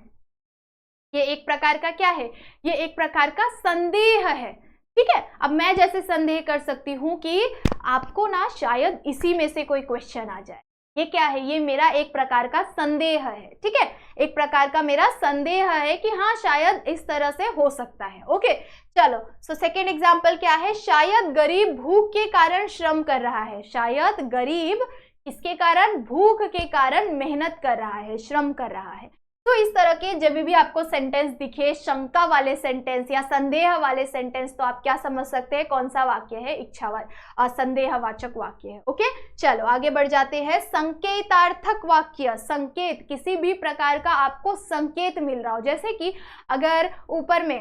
ये एक प्रकार का क्या है, ये एक प्रकार का संदेह है। ठीक है, अब मैं जैसे संदेह कर सकती हूँ कि आपको ना शायद इसी में से कोई क्वेश्चन आ जाए। ये क्या है, ये मेरा एक प्रकार का संदेह है। ठीक है, एक प्रकार का मेरा संदेह है कि हाँ शायद इस तरह से हो सकता है। ओके, चलो सो सेकेंड एग्जाम्पल क्या है, शायद गरीब भूख के कारण श्रम कर रहा है। शायद गरीब किसके कारण, भूख के कारण मेहनत कर रहा है, श्रम कर रहा है। तो इस तरह के जब भी आपको सेंटेंस दिखे, शंका वाले सेंटेंस या संदेह वाले सेंटेंस, तो आप क्या समझ सकते हैं, कौन सा वाक्य है, संदेहवाचक वाक्य है। ओके, चलो आगे बढ़ जाते हैं। संकेतार्थक वाक्य। संकेत, किसी भी प्रकार का आपको संकेत मिल रहा हो, जैसे कि अगर ऊपर में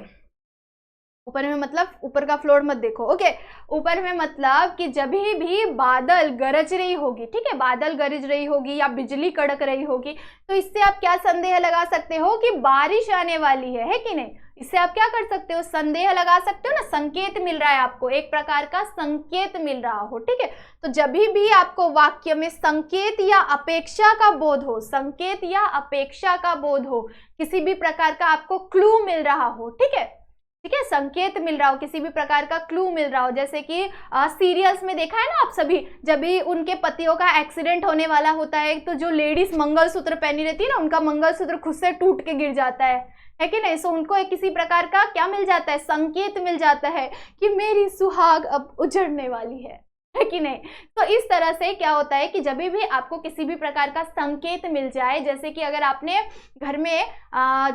ऊपर में मतलब ऊपर का फ्लोर मत देखो, ओके। ऊपर में मतलब कि जब भी बादल गरज रही होगी, ठीक है, बादल गरज रही होगी या बिजली कड़क रही होगी, तो इससे आप क्या संदेह लगा सकते हो कि बारिश आने वाली है कि नहीं। इससे आप क्या कर सकते हो, संदेह लगा सकते हो ना, संकेत मिल रहा है आपको, एक प्रकार का संकेत मिल रहा हो, ठीक है। तो जब भी आपको वाक्य में संकेत या अपेक्षा का बोध हो, संकेत या अपेक्षा का बोध हो, किसी भी प्रकार का आपको क्लू मिल रहा हो, ठीक है, ठीक है, संकेत मिल रहा हो, किसी भी प्रकार का क्लू मिल रहा हो, जैसे कि सीरियल्स में देखा है ना आप सभी, जब भी उनके पतियों का एक्सीडेंट होने वाला होता है तो जो लेडीज मंगलसूत्र पहनी रहती है ना, उनका मंगलसूत्र खुद से टूट के गिर जाता है कि नहीं। सो उनको एक किसी प्रकार का क्या मिल जाता है, संकेत मिल जाता है कि मेरी सुहाग अब उजड़ने वाली है कि नहीं। तो इस तरह से क्या होता है कि जब भी आपको किसी भी प्रकार का संकेत मिल जाए, जैसे कि अगर आपने घर में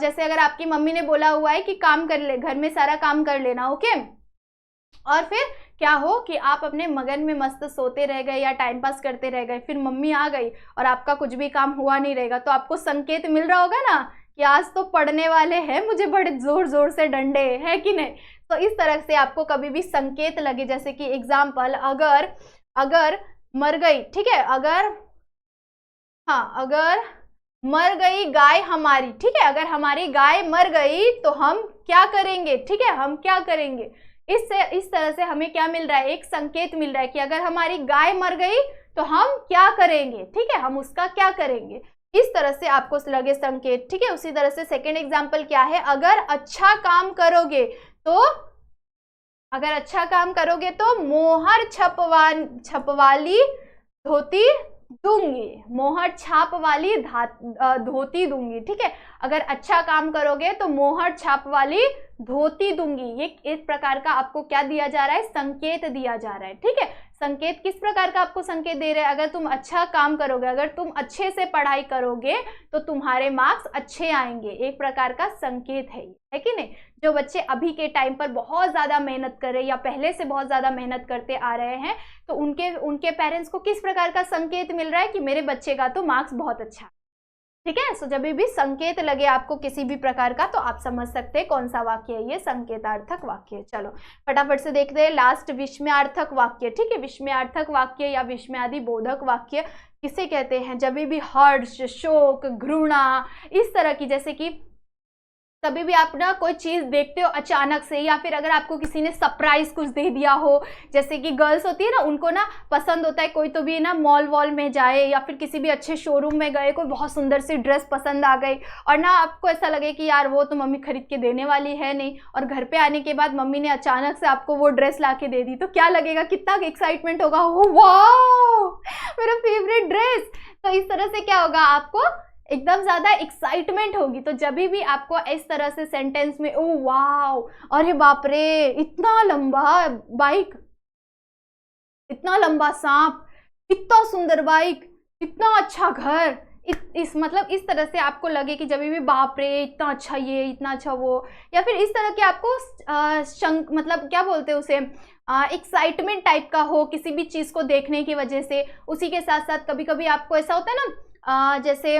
जैसे अगर आपकी मम्मी ने बोला हुआ है कि काम कर ले, घर में सारा काम कर लेना, ओके, और फिर क्या हो कि आप अपने मगन में मस्त सोते रह गए या टाइम पास करते रह गए, फिर मम्मी आ गई और आपका कुछ भी काम हुआ नहीं रहेगा, तो आपको संकेत मिल रहा होगा ना कि आज तो पढ़ने वाले हैं मुझे बड़े जोर जोर से डंडे, है कि नहीं। तो इस तरह से आपको कभी भी संकेत लगे, जैसे कि एग्जाम्पल, अगर मर गई, ठीक है, अगर मर गई गाय हमारी, ठीक है, अगर हमारी गाय मर गई तो हम क्या करेंगे, ठीक है, हम क्या करेंगे। इस तरह से हमें क्या मिल रहा है, एक संकेत मिल रहा है कि अगर हमारी गाय मर गई तो हम क्या करेंगे, ठीक है, हम उसका क्या करेंगे। इस तरह से आपको लगे संकेत, ठीक है। उसी तरह से सेकेंड एग्जाम्पल क्या है, अगर अच्छा काम करोगे तो मोहर छपवाली धोती दूंगी, मोहर छाप वाली धोती दूंगी, ठीक है। अगर अच्छा काम करोगे तो मोहर छाप वाली धोती दूंगी। ये एक प्रकार का आपको क्या दिया जा रहा है, संकेत दिया जा रहा है, ठीक है। संकेत किस प्रकार का आपको संकेत दे रहे हैं, अगर तुम अच्छा काम करोगे, अगर तुम अच्छे से पढ़ाई करोगे तो तुम्हारे मार्क्स अच्छे आएंगे, एक प्रकार का संकेत है कि नहीं। जो बच्चे अभी के टाइम पर बहुत ज्यादा मेहनत कर रहे हैं या पहले से बहुत ज्यादा मेहनत करते आ रहे हैं, तो उनके पेरेंट्स को किस प्रकार का संकेत मिल रहा है कि मेरे बच्चे का तो मार्क्स बहुत अच्छा, ठीक है। सो जब भी संकेत लगे आपको किसी भी प्रकार का, तो आप समझ सकते हैं कौन सा वाक्य है ये, संकेतार्थक वाक्य है। चलो फटाफट से देखते हैं लास्ट, विस्मयार्थक वाक्य, ठीक है। विस्मयार्थक वाक्य या विस्मयादि बोधक वाक्य किसे कहते हैं, जब भी हर्ष, शोक, घृणा, इस तरह की, जैसे कि कभी भी आप ना कोई चीज देखते हो अचानक से, या फिर अगर आपको किसी ने सरप्राइज कुछ दे दिया हो, जैसे कि गर्ल्स होती है ना, उनको ना पसंद होता है कोई तो भी ना मॉल वॉल में जाए या फिर किसी भी अच्छे शोरूम में गए, कोई बहुत सुंदर सी ड्रेस पसंद आ गई और ना आपको ऐसा लगे कि यार वो तो मम्मी खरीद के देने वाली है नहीं, और घर पे आने के बाद मम्मी ने अचानक से आपको वो ड्रेस ला के दे दी, तो क्या लगेगा, कितना एक्साइटमेंट होगा, वाह मेरा फेवरेट ड्रेस। तो इस तरह से क्या होगा, आपको एकदम ज्यादा एक्साइटमेंट होगी। तो जब भी आपको इस तरह से सेंटेंस में ओ वाओ, अरे बाप रे, इतना लंबा बाइक, इतना लंबा सांप, इतना सुंदर बाइक, इतना अच्छा घर, इस मतलब इस तरह से आपको लगे कि जब भी बाप रे इतना अच्छा ये, इतना अच्छा वो, या फिर इस तरह के आपको मतलब क्या बोलते हैं उसे, एक्साइटमेंट टाइप का हो किसी भी चीज को देखने की वजह से। उसी के साथ साथ कभी कभी आपको ऐसा होता है ना, जैसे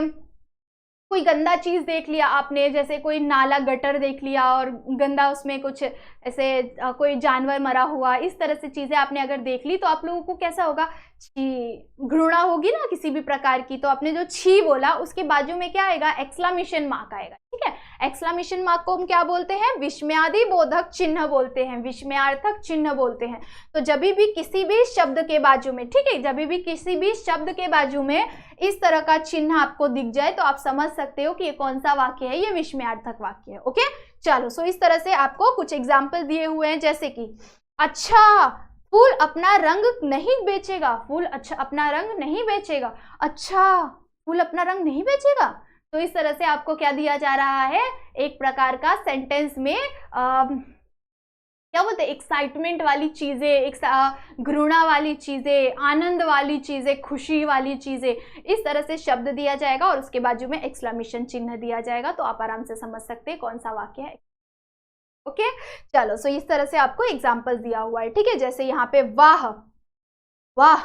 कोई गंदा चीज देख लिया आपने, जैसे कोई नाला गटर देख लिया और गंदा उसमें कुछ ऐसे कोई जानवर मरा हुआ, इस तरह से चीजें आपने अगर देख ली तो आप लोगों को कैसा होगा, छी, घृणा होगी ना किसी भी प्रकार की। तो आपने जो छी बोला उसके बाजू में क्या आएगा, एक्सक्लेमेशन मार्क आएगा, ठीक है। एक्सक्लेमेशन मार्क को हम क्या बोलते हैं, विस्मयादि बोधक चिन्ह बोलते हैं, विस्मयार्थक चिन्ह बोलते हैं। तो जब भी किसी भी शब्द के बाजू में, ठीक है, जब भी किसी भी शब्द के बाजू में इस तरह का चिन्ह आपको दिख जाए तो आप समझ सकते हो कि ये कौन सा वाक्य है, ये विस्मयार्थक वाक्य है, ओके। चलो, सो इस तरह से आपको कुछ एग्जाम्पल दिए हुए हैं, जैसे कि अच्छा फूल अपना रंग नहीं बेचेगा, फूल अच्छा अपना रंग नहीं बेचेगा, अच्छा फूल अपना रंग नहीं बेचेगा। तो इस तरह से आपको क्या दिया जा रहा है, एक प्रकार का सेंटेंस में क्या बोलते हैं, एक्साइटमेंट वाली चीजें, घृणा वाली चीजें, आनंद वाली चीजें, खुशी वाली चीजें, इस तरह से शब्द दिया जाएगा और उसके बाजू में एक्सक्लेमेशन चिन्ह दिया जाएगा। तो आप आराम से समझ सकते हैं कौन सा वाक्य है, ओके। चलो, सो इस तरह से आपको एग्जाम्पल दिया हुआ है, ठीक है। जैसे यहाँ पे वाह वाह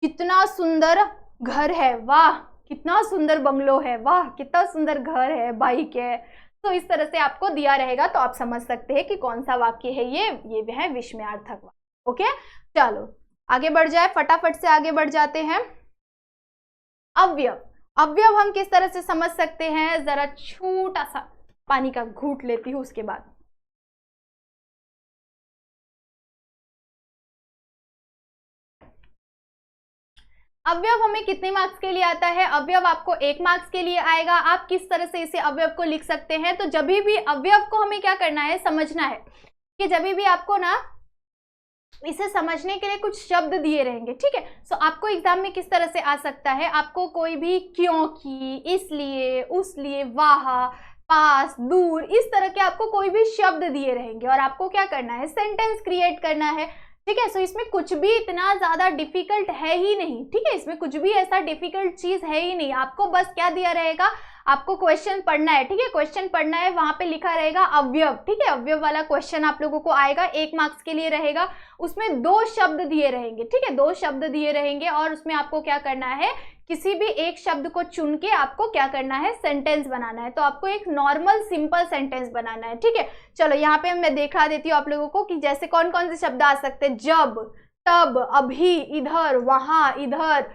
कितना सुंदर घर है, वाह कितना सुंदर बंगलो है, वाह कितना सुंदर घर है, बाइक है। तो इस तरह से आपको दिया रहेगा, तो आप समझ सकते हैं कि कौन सा वाक्य है ये है विस्मयार्थक वाक्य। ओके, चलो आगे बढ़ जाए, फटाफट से आगे बढ़ जाते हैं। अवयव, अवयव हम किस तरह से समझ सकते हैं, जरा छोटा सा पानी का घूंट लेती हूं उसके बाद। अवयव हमें कितने मार्क्स के लिए आता है, अवयव आपको 1 मार्क्स के लिए आएगा। आप किस तरह से इसे अवयव को लिख सकते हैं, तो जब भी अवयव को हमें क्या करना है, समझना है कि जब भी आपको ना इसे समझने के लिए कुछ शब्द दिए रहेंगे, ठीक है। सो आपको एग्जाम में किस तरह से आ सकता है, आपको कोई भी क्योंकि, इसलिए, उसलिए, वाह, पास, दूर, इस तरह के आपको कोई भी शब्द दिए रहेंगे और आपको क्या करना है, सेंटेंस क्रिएट करना है, ठीक है। सो इसमें कुछ भी इतना ज्यादा डिफिकल्ट है ही नहीं, ठीक है, इसमें कुछ भी ऐसा डिफिकल्ट चीज है ही नहीं। आपको बस क्या दिया रहेगा, आपको क्वेश्चन पढ़ना है, ठीक है, क्वेश्चन पढ़ना है, वहां पे लिखा रहेगा अवयव, ठीक है, अवयव वाला क्वेश्चन आप लोगों को आएगा, 1 मार्क्स के लिए रहेगा। उसमें 2 शब्द दिए रहेंगे, ठीक है, 2 शब्द दिए रहेंगे और उसमें आपको क्या करना है, किसी भी एक शब्द को चुन के आपको क्या करना है, सेंटेंस बनाना है। तो आपको एक नॉर्मल सिंपल सेंटेंस बनाना है, ठीक है। चलो यहाँ पे मैं दिखा देती हूँ आप लोगों को कि जैसे कौन कौन से शब्द आ सकते हैं, जब, तब, अभी, इधर, वहां, इधर,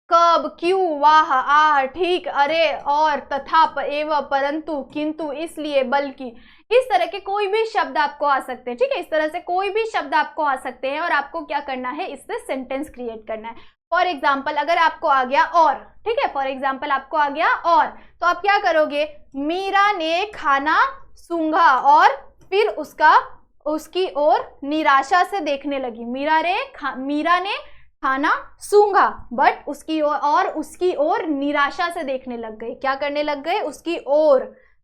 कब, क्यों, वाह, आह, ठीक, अरे, और, तथा, एवं, परंतु, किंतु, इसलिए, बल्कि, इस तरह के कोई भी शब्द आपको आ सकते हैं, ठीक है, इस तरह से कोई भी शब्द आपको आ सकते हैं और आपको क्या करना है, इससे सेंटेंस क्रिएट करना है। फॉर एग्जाम्पल अगर आपको आ गया और, ठीक है, फॉर एग्जाम्पल आपको आ गया और, तो आप क्या करोगे, मीरा ने खाना सूंघा और फिर उसकी ओर निराशा से देखने लगी। मीरा ने खाना सूंघा बट उसकी ओर निराशा से देखने लग गई। क्या करने लग गए, उसकी ओर,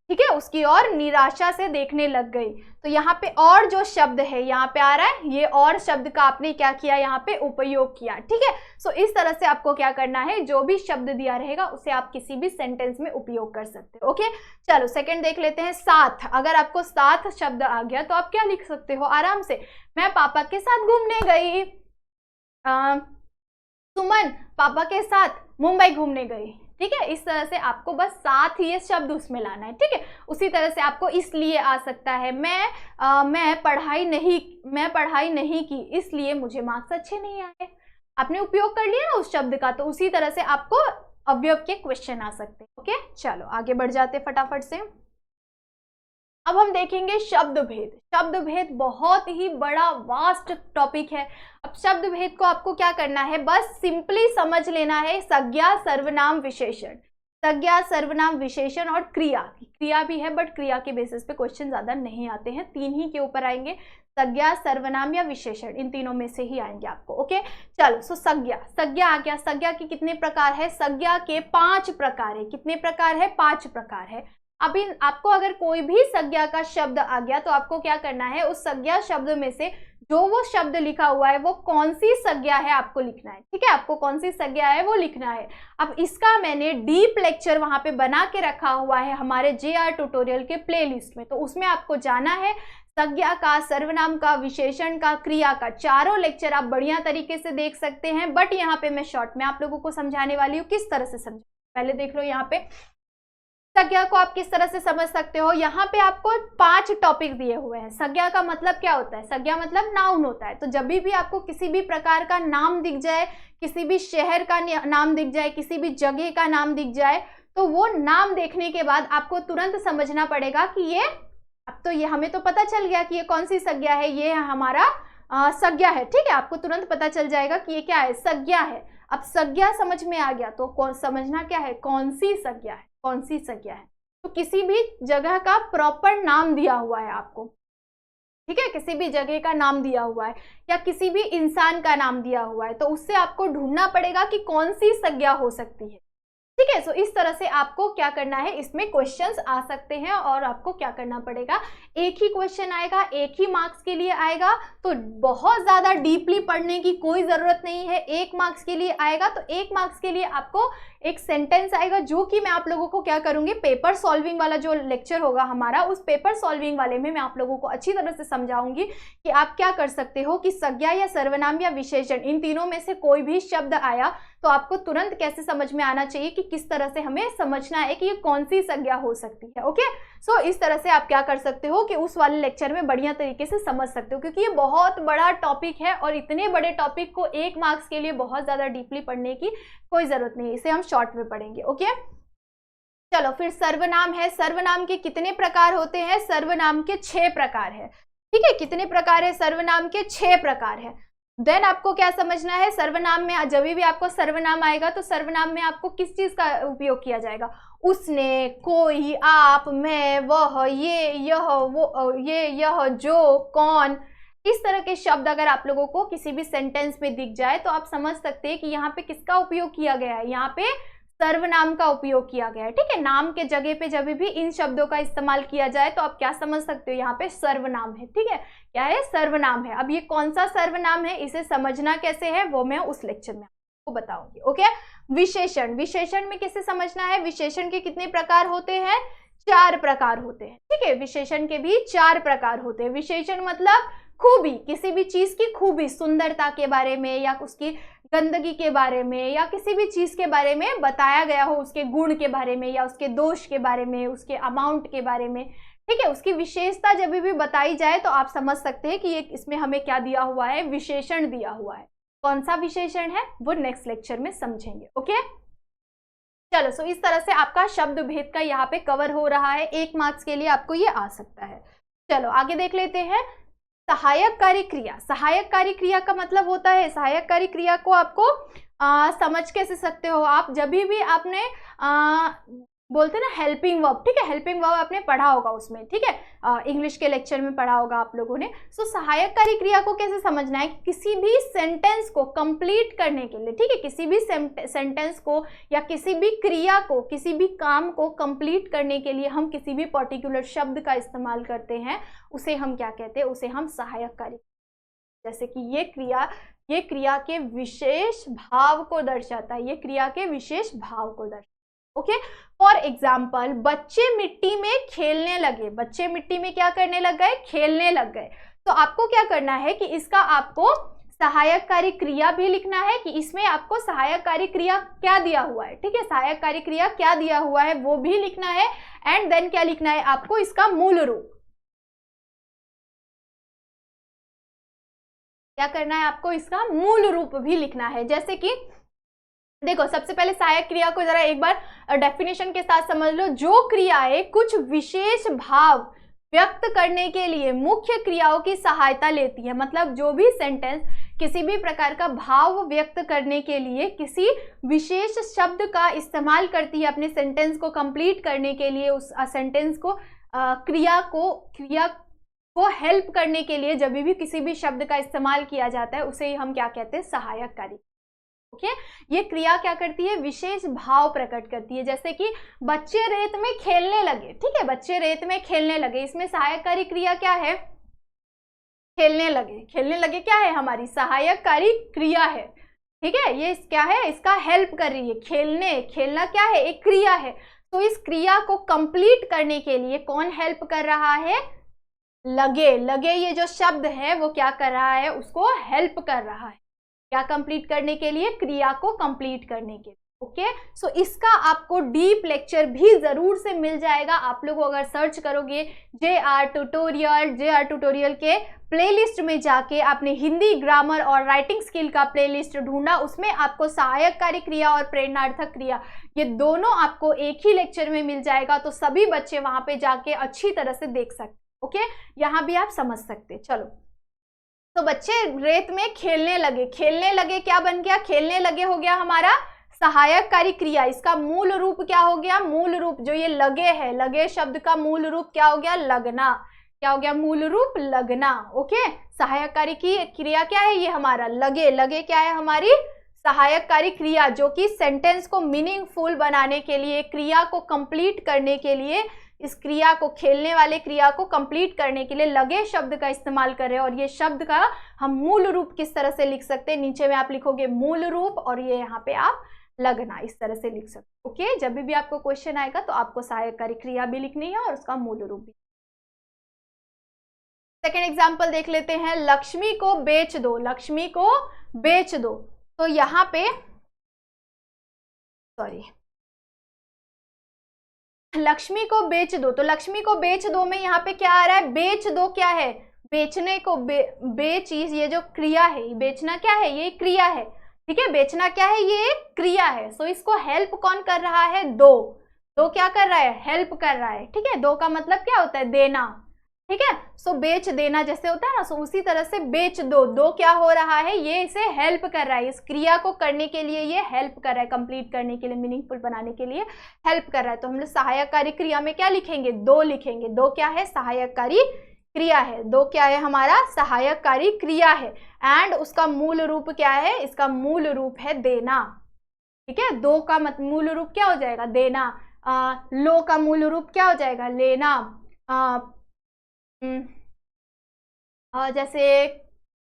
ठीक है, उसकी ओर निराशा से देखने लग गई। तो यहाँ पे और जो शब्द है यहाँ पे आ रहा है, ये और शब्द का आपने क्या किया, यहाँ पे उपयोग किया, ठीक है। सो इस तरह से आपको क्या करना है, जो भी शब्द दिया रहेगा उसे आप किसी भी सेंटेंस में उपयोग कर सकते हो। ओके, चलो सेकंड देख लेते हैं, साथ। अगर आपको साथ शब्द आ गया तो आप क्या लिख सकते हो आराम से, मैं पापा के साथ घूमने गई, सुमन पापा के साथ मुंबई घूमने गई, ठीक है। इस तरह से आपको बस साथ ये शब्द उसमें लाना है, ठीक है। उसी तरह से आपको इसलिए आ सकता है, मैं पढ़ाई नहीं की इसलिए मुझे मार्क्स अच्छे नहीं आए। आपने उपयोग कर लिया ना उस शब्द का, तो उसी तरह से आपको अवयव के क्वेश्चन आ सकते हैं। ओके, चलो आगे बढ़ जाते फटाफट से। अब हम देखेंगे शब्द भेद। शब्द भेद बहुत ही बड़ा वास्ट टॉपिक है। अब शब्द भेद को आपको क्या करना है, बस सिंपली समझ लेना है, संज्ञा, सर्वनाम, विशेषण, संज्ञा, सर्वनाम, विशेषण और क्रिया भी है, बट क्रिया के बेसिस पे क्वेश्चन ज्यादा नहीं आते हैं, 3 ही के ऊपर आएंगे, संज्ञा, सर्वनाम या विशेषण, इन तीनों में से ही आएंगे आपको। ओके, चलो, सो संज्ञा आ गया। संज्ञा के कितने प्रकार है, संज्ञा के 5 प्रकार है। कितने प्रकार है, 5 प्रकार है। अभी आपको अगर कोई भी संज्ञा का शब्द आ गया तो आपको क्या करना है, उस संज्ञा शब्द में से जो वो शब्द लिखा हुआ है वो कौन सी संज्ञा है आपको लिखना है, ठीक है, आपको कौन सी संज्ञा है वो लिखना है। अब इसका मैंने डीप लेक्चर वहां पे बना के रखा हुआ है हमारे JR ट्यूटोरियल के प्लेलिस्ट में, तो उसमें आपको जाना है। संज्ञा का, सर्वनाम का, विशेषण का, क्रिया का, चारों लेक्चर आप बढ़िया तरीके से देख सकते हैं, बट यहाँ पे मैं शॉर्ट में आप लोगों को समझाने वाली हूँ किस तरह से समझ। पहले देख लो यहाँ पे संज्ञा को आप किस तरह से समझ सकते हो। यहाँ पे आपको 5 टॉपिक दिए हुए हैं। संज्ञा का मतलब क्या होता है, संज्ञा मतलब नाउन होता है। तो जब भी आपको किसी भी प्रकार का नाम दिख जाए, किसी भी शहर का नाम दिख जाए, किसी भी जगह का नाम दिख जाए, तो वो नाम देखने के बाद आपको तुरंत समझना पड़ेगा कि ये, अब तो ये हमें तो पता चल गया कि ये कौन सी संज्ञा है, ये हमारा संज्ञा है, ठीक है। आपको तुरंत पता चल जाएगा कि ये क्या है, संज्ञा है। अब संज्ञा समझ में आ गया तो समझना क्या है, कौन सी संज्ञा है, कौन सी संज्ञा है। तो किसी भी जगह का प्रॉपर नाम दिया हुआ है आपको, ठीक है, किसी भी जगह का नाम दिया हुआ है या किसी भी इंसान का नाम दिया हुआ है, तो उससे आपको ढूंढना पड़ेगा कि कौन सी संज्ञा हो सकती है, ठीक है। सो इस तरह से आपको क्या करना है, इसमें क्वेश्चंस आ सकते हैं और आपको क्या करना पड़ेगा, एक ही क्वेश्चन आएगा, एक ही मार्क्स के लिए आएगा, तो बहुत ज्यादा डीपली पढ़ने की कोई जरूरत नहीं है। 1 मार्क्स के लिए आएगा तो 1 मार्क्स के लिए आपको एक सेंटेंस आएगा जो कि मैं आप लोगों को क्या करूंगी, पेपर सॉल्विंग वाला जो लेक्चर होगा हमारा, उस पेपर सॉल्विंग वाले में मैं आप लोगों को अच्छी तरह से समझाऊंगी कि आप क्या कर सकते हो कि संज्ञा या सर्वनाम या विशेषण, इन तीनों में से कोई भी शब्द आया तो आपको तुरंत कैसे समझ में आना चाहिए कि किस तरह से हमें समझना है कि ये कौन सी संज्ञा हो सकती है। ओके, सो इस तरह से आप क्या कर सकते हो कि उस वाले लेक्चर में बढ़िया तरीके से समझ सकते हो, क्योंकि ये बहुत बड़ा टॉपिक है और इतने बड़े टॉपिक को 1 मार्क्स के लिए बहुत ज्यादा डीपली पढ़ने की कोई जरूरत नहीं है, इसे हम शॉर्ट में पढ़ेंगे। ओके, चलो फिर सर्वनाम है। सर्वनाम के कितने प्रकार होते हैं? सर्वनाम के 6 प्रकार है। ठीक है, कितने प्रकार है? सर्वनाम के 6 प्रकार है। देन आपको क्या समझना है, सर्वनाम में जब भी आपको सर्वनाम आएगा तो सर्वनाम में आपको किस चीज का उपयोग किया जाएगा? उसने, कोई, आप, मैं, वह, ये, यह, वो, ये, यह, जो, कौन, इस तरह के शब्द अगर आप लोगों को किसी भी सेंटेंस में दिख जाए तो आप समझ सकते हैं कि यहाँ पे किसका उपयोग किया गया है, यहाँ पे सर्वनाम का उपयोग किया गया है। ठीक है, नाम के जगह पे जब भी इन शब्दों का इस्तेमाल किया जाए तो आप क्या समझ सकते हो, यहाँ पे सर्वनाम है। ठीक है, क्या है? सर्वनाम है। अब ये कौन सा सर्वनाम है, इसे समझना कैसे है वो मैं उस लेक्चर में आपको बताऊंगी। ओके, विशेषण। विशेषण में किसे समझना है? विशेषण के कितने प्रकार होते हैं? 4 प्रकार होते हैं। ठीक है, विशेषण के भी 4 प्रकार होते हैं। विशेषण मतलब खूबी, किसी भी चीज की खूबी, सुंदरता के बारे में या उसकी गंदगी के बारे में या किसी भी चीज के बारे में बताया गया हो, उसके गुण के बारे में या उसके दोष के बारे में, उसके अमाउंट के बारे में। ठीक है, उसकी विशेषता जब भी बताई जाए तो आप समझ सकते हैं कि ये इसमें हमें क्या दिया हुआ है, विशेषण दिया हुआ है। कौन सा विशेषण है वो नेक्स्ट लेक्चर में समझेंगे। ओके, चलो, सो इस तरह से आपका शब्द भेद का यहाँ पे कवर हो रहा है। 1 मार्क्स के लिए आपको ये आ सकता है। चलो आगे देख लेते हैं। सहायक कार्य क्रिया। सहायक कार्य क्रिया का मतलब होता है, सहायक कार्य क्रिया को आपको समझ कैसे सकते हो आप, जब भी आपने बोलते ना हेल्पिंग वर्ब। ठीक है, हेल्पिंग वर्ब आपने पढ़ा होगा उसमें। ठीक है, इंग्लिश के लेक्चर में पढ़ा होगा आप लोगों ने। सो सहायक कार्य क्रिया को कैसे समझना है कि किसी भी सेंटेंस को कंप्लीट करने के लिए, ठीक है, किसी भी सेंटेंस को या किसी भी क्रिया को, किसी भी काम को कंप्लीट करने के लिए हम किसी भी पर्टिकुलर शब्द का इस्तेमाल करते हैं, उसे हम क्या कहते हैं? उसे हम सहायक कार्य। जैसे कि ये क्रिया के विशेष भाव को दर्शाता है, ये क्रिया के विशेष भाव को दर्शाता है। ओके, फॉर एग्जाम्पल, बच्चे मिट्टी में खेलने लगे। बच्चे मिट्टी में क्या करने लग गए? खेलने लग गए। तो आपको क्या करना है कि इसका आपको सहायक कार्य क्रिया भी लिखना है कि इसमें आपको सहायक कार्य क्रिया क्या दिया हुआ है। ठीक है, सहायक कार्य क्रिया क्या दिया हुआ है वो भी लिखना है। एंड देन क्या लिखना है आपको? इसका मूल रूप। क्या करना है आपको? इसका मूल रूप भी लिखना है। जैसे कि देखो, सबसे पहले सहायक क्रिया को जरा एक बार डेफिनेशन के साथ समझ लो। जो क्रियाएं कुछ विशेष भाव व्यक्त करने के लिए मुख्य क्रियाओं की सहायता लेती है, मतलब जो भी सेंटेंस किसी भी प्रकार का भाव व्यक्त करने के लिए किसी विशेष शब्द का इस्तेमाल करती है अपने सेंटेंस को कंप्लीट करने के लिए, उस सेंटेंस को क्रिया को हेल्प करने के लिए जब भी किसी भी शब्द का इस्तेमाल किया जाता है उसे हम क्या कहते हैं? सहायक कार्य। ओके, ये क्रिया क्या करती है? विशेष भाव प्रकट करती है। जैसे कि बच्चे रेत में खेलने लगे। ठीक है, बच्चे रेत में खेलने लगे, इसमें सहायक कार्य क्रिया क्या है? खेलने लगे। खेलने लगे क्या है? हमारी सहायक कार्य क्रिया है। ठीक है, ये क्या है? इसका हेल्प कर रही है। खेलना क्या है? एक क्रिया है। तो इस क्रिया को कंप्लीट करने के लिए कौन हेल्प कर रहा है? लगे ये जो शब्द है वो क्या कर रहा है? उसको हेल्प कर रहा है। क्या कंप्लीट करने के लिए? क्रिया को कंप्लीट करने के लिए। ओके, सो इसका आपको डीप लेक्चर भी जरूर से मिल जाएगा। आप लोग अगर सर्च करोगे JR ट्यूटोरियल के प्लेलिस्ट में जाके आपने हिंदी ग्रामर और राइटिंग स्किल का प्लेलिस्ट ढूंढा, उसमें आपको सहायक कार्य क्रिया और प्रेरणार्थक क्रिया ये दोनों आपको एक ही लेक्चर में मिल जाएगा। तो सभी बच्चे वहां पे जाके अच्छी तरह से देख सकते। ओके, यहाँ भी आप समझ सकते। चलो, तो बच्चे रेत में खेलने लगे क्या बन गया? खेलने लगे हो गया हमारा सहायक कार्य क्रिया। इसका मूल रूप क्या हो गया? मूल रूप जो ये लगे है, लगे शब्द का मूल रूप क्या हो गया? लगना। क्या हो गया? मूल रूप लगना। ओके, सहायक कार्य की क्रिया क्या है? ये हमारा लगे क्या है? हमारी सहायक कार्य क्रिया, जो कि सेंटेंस को मीनिंगफुल बनाने के लिए, क्रिया को कंप्लीट करने के लिए, इस क्रिया को, खेलने वाले क्रिया को कंप्लीट करने के लिए लगे शब्द का इस्तेमाल कर रहे हैं। और ये शब्द का हम मूल रूप किस तरह से लिख सकते हैं? नीचे में आप लिखोगे मूल रूप और ये यहाँ पे आप लगना, इस तरह से लिख सकते हो। ओके, जब भी आपको क्वेश्चन आएगा तो आपको सहायकारी क्रिया भी लिखनी है और उसका मूल रूप भी। सेकेंड एग्जाम्पल देख लेते हैं, लक्ष्मी को बेच दो, लक्ष्मी को बेच दो। तो यहाँ पे सॉरी, लक्ष्मी को बेच दो, तो लक्ष्मी को बेच दो में यहाँ पे क्या आ रहा है, बेच दो क्या है, बेचने को चीज, ये जो क्रिया है, बेचना क्या है, ये क्रिया है, ठीक है, बेचना क्या है, ये क्रिया है। सो इसको हेल्प कौन कर रहा है, दो, दो क्या कर रहा है, हेल्प कर रहा है, ठीक है। दो का मतलब क्या होता है, देना, ठीक है। सो बेच देना जैसे होता है ना, सो उसी तरह से बेच दो, दो क्या हो रहा है, ये इसे हेल्प कर रहा है, इस क्रिया को करने के लिए ये हेल्प कर रहा है, कंप्लीट करने के लिए, मीनिंगफुल बनाने के लिए हेल्प कर रहा है। तो हम लोग सहायककारी क्रिया में क्या लिखेंगे, दो लिखेंगे। दो क्या है, सहायककारी क्रिया है, दो क्या है हमारा, सहायककारी क्रिया है। एंड उसका मूल रूप क्या है, इसका मूल रूप है देना, ठीक है। दो का मूल रूप क्या हो जाएगा, देना। लो का मूल रूप क्या हो जाएगा, लेना। जैसे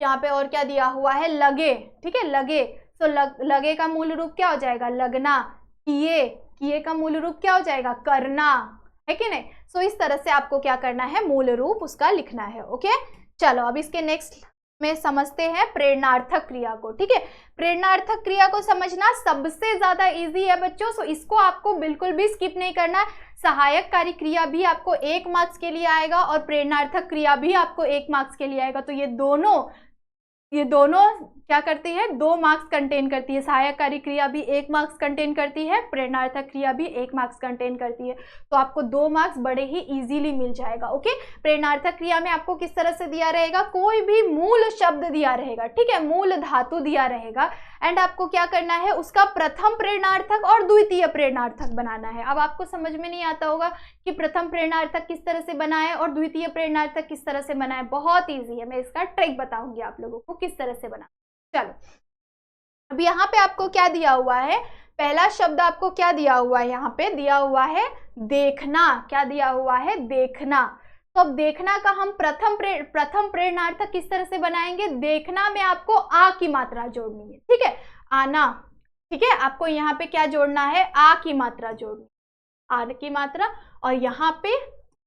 यहाँ पे और क्या दिया हुआ है, लगे, ठीक है, लगे। तो लगे का मूल रूप क्या हो जाएगा, लगना। किए, किए का मूल रूप क्या हो जाएगा, करना, है कि नहीं। सो इस तरह से आपको क्या करना है, मूल रूप उसका लिखना है। ओके, चलो अब इसके नेक्स्ट में समझते हैं प्रेरणार्थक क्रिया को, ठीक है। प्रेरणार्थक क्रिया को समझना सबसे ज्यादा इजी है बच्चों, सो इसको आपको बिल्कुल भी स्किप नहीं करना है। सहायककारी क्रिया भी आपको 1 मार्क्स के लिए आएगा और प्रेरणार्थक क्रिया भी आपको 1 मार्क्स के लिए आएगा। तो ये दोनों क्या करती है, 2 मार्क्स कंटेन करती है। सहायककारी क्रिया भी 1 मार्क्स कंटेन करती है, प्रेरणार्थक क्रिया भी 1 मार्क्स कंटेन करती है। तो आपको 2 मार्क्स बड़े ही इजीली मिल जाएगा। ओके, प्रेरणार्थक क्रिया में आपको किस तरह से दिया रहेगा, कोई भी मूल शब्द दिया रहेगा, ठीक है, मूल धातु दिया रहेगा। एंड आपको क्या करना है, उसका प्रथम प्रेरणार्थक और द्वितीय प्रेरणार्थक बनाना है। अब आपको समझ में नहीं आता होगा कि प्रथम प्रेरणार्थक किस तरह से बना है और द्वितीय प्रेरणार्थक किस तरह से बना है, बहुत इजी है, मैं इसका ट्रिक बताऊंगी आप लोगों को किस तरह से बना। चलो, अब यहाँ पे आपको क्या दिया हुआ है, पहला शब्द आपको क्या दिया हुआ है, यहाँ पे दिया हुआ है देखना। क्या दिया हुआ है, देखना। तो अब देखना का हम प्रथम प्रेरणार्थक किस तरह से बनाएंगे, देखना में आपको आ की मात्रा जोड़नी है, ठीक है, आना, ठीक है। आपको यहाँ पे क्या जोड़ना है, आ की मात्रा जोड़नी, आ की मात्रा, और यहाँ पे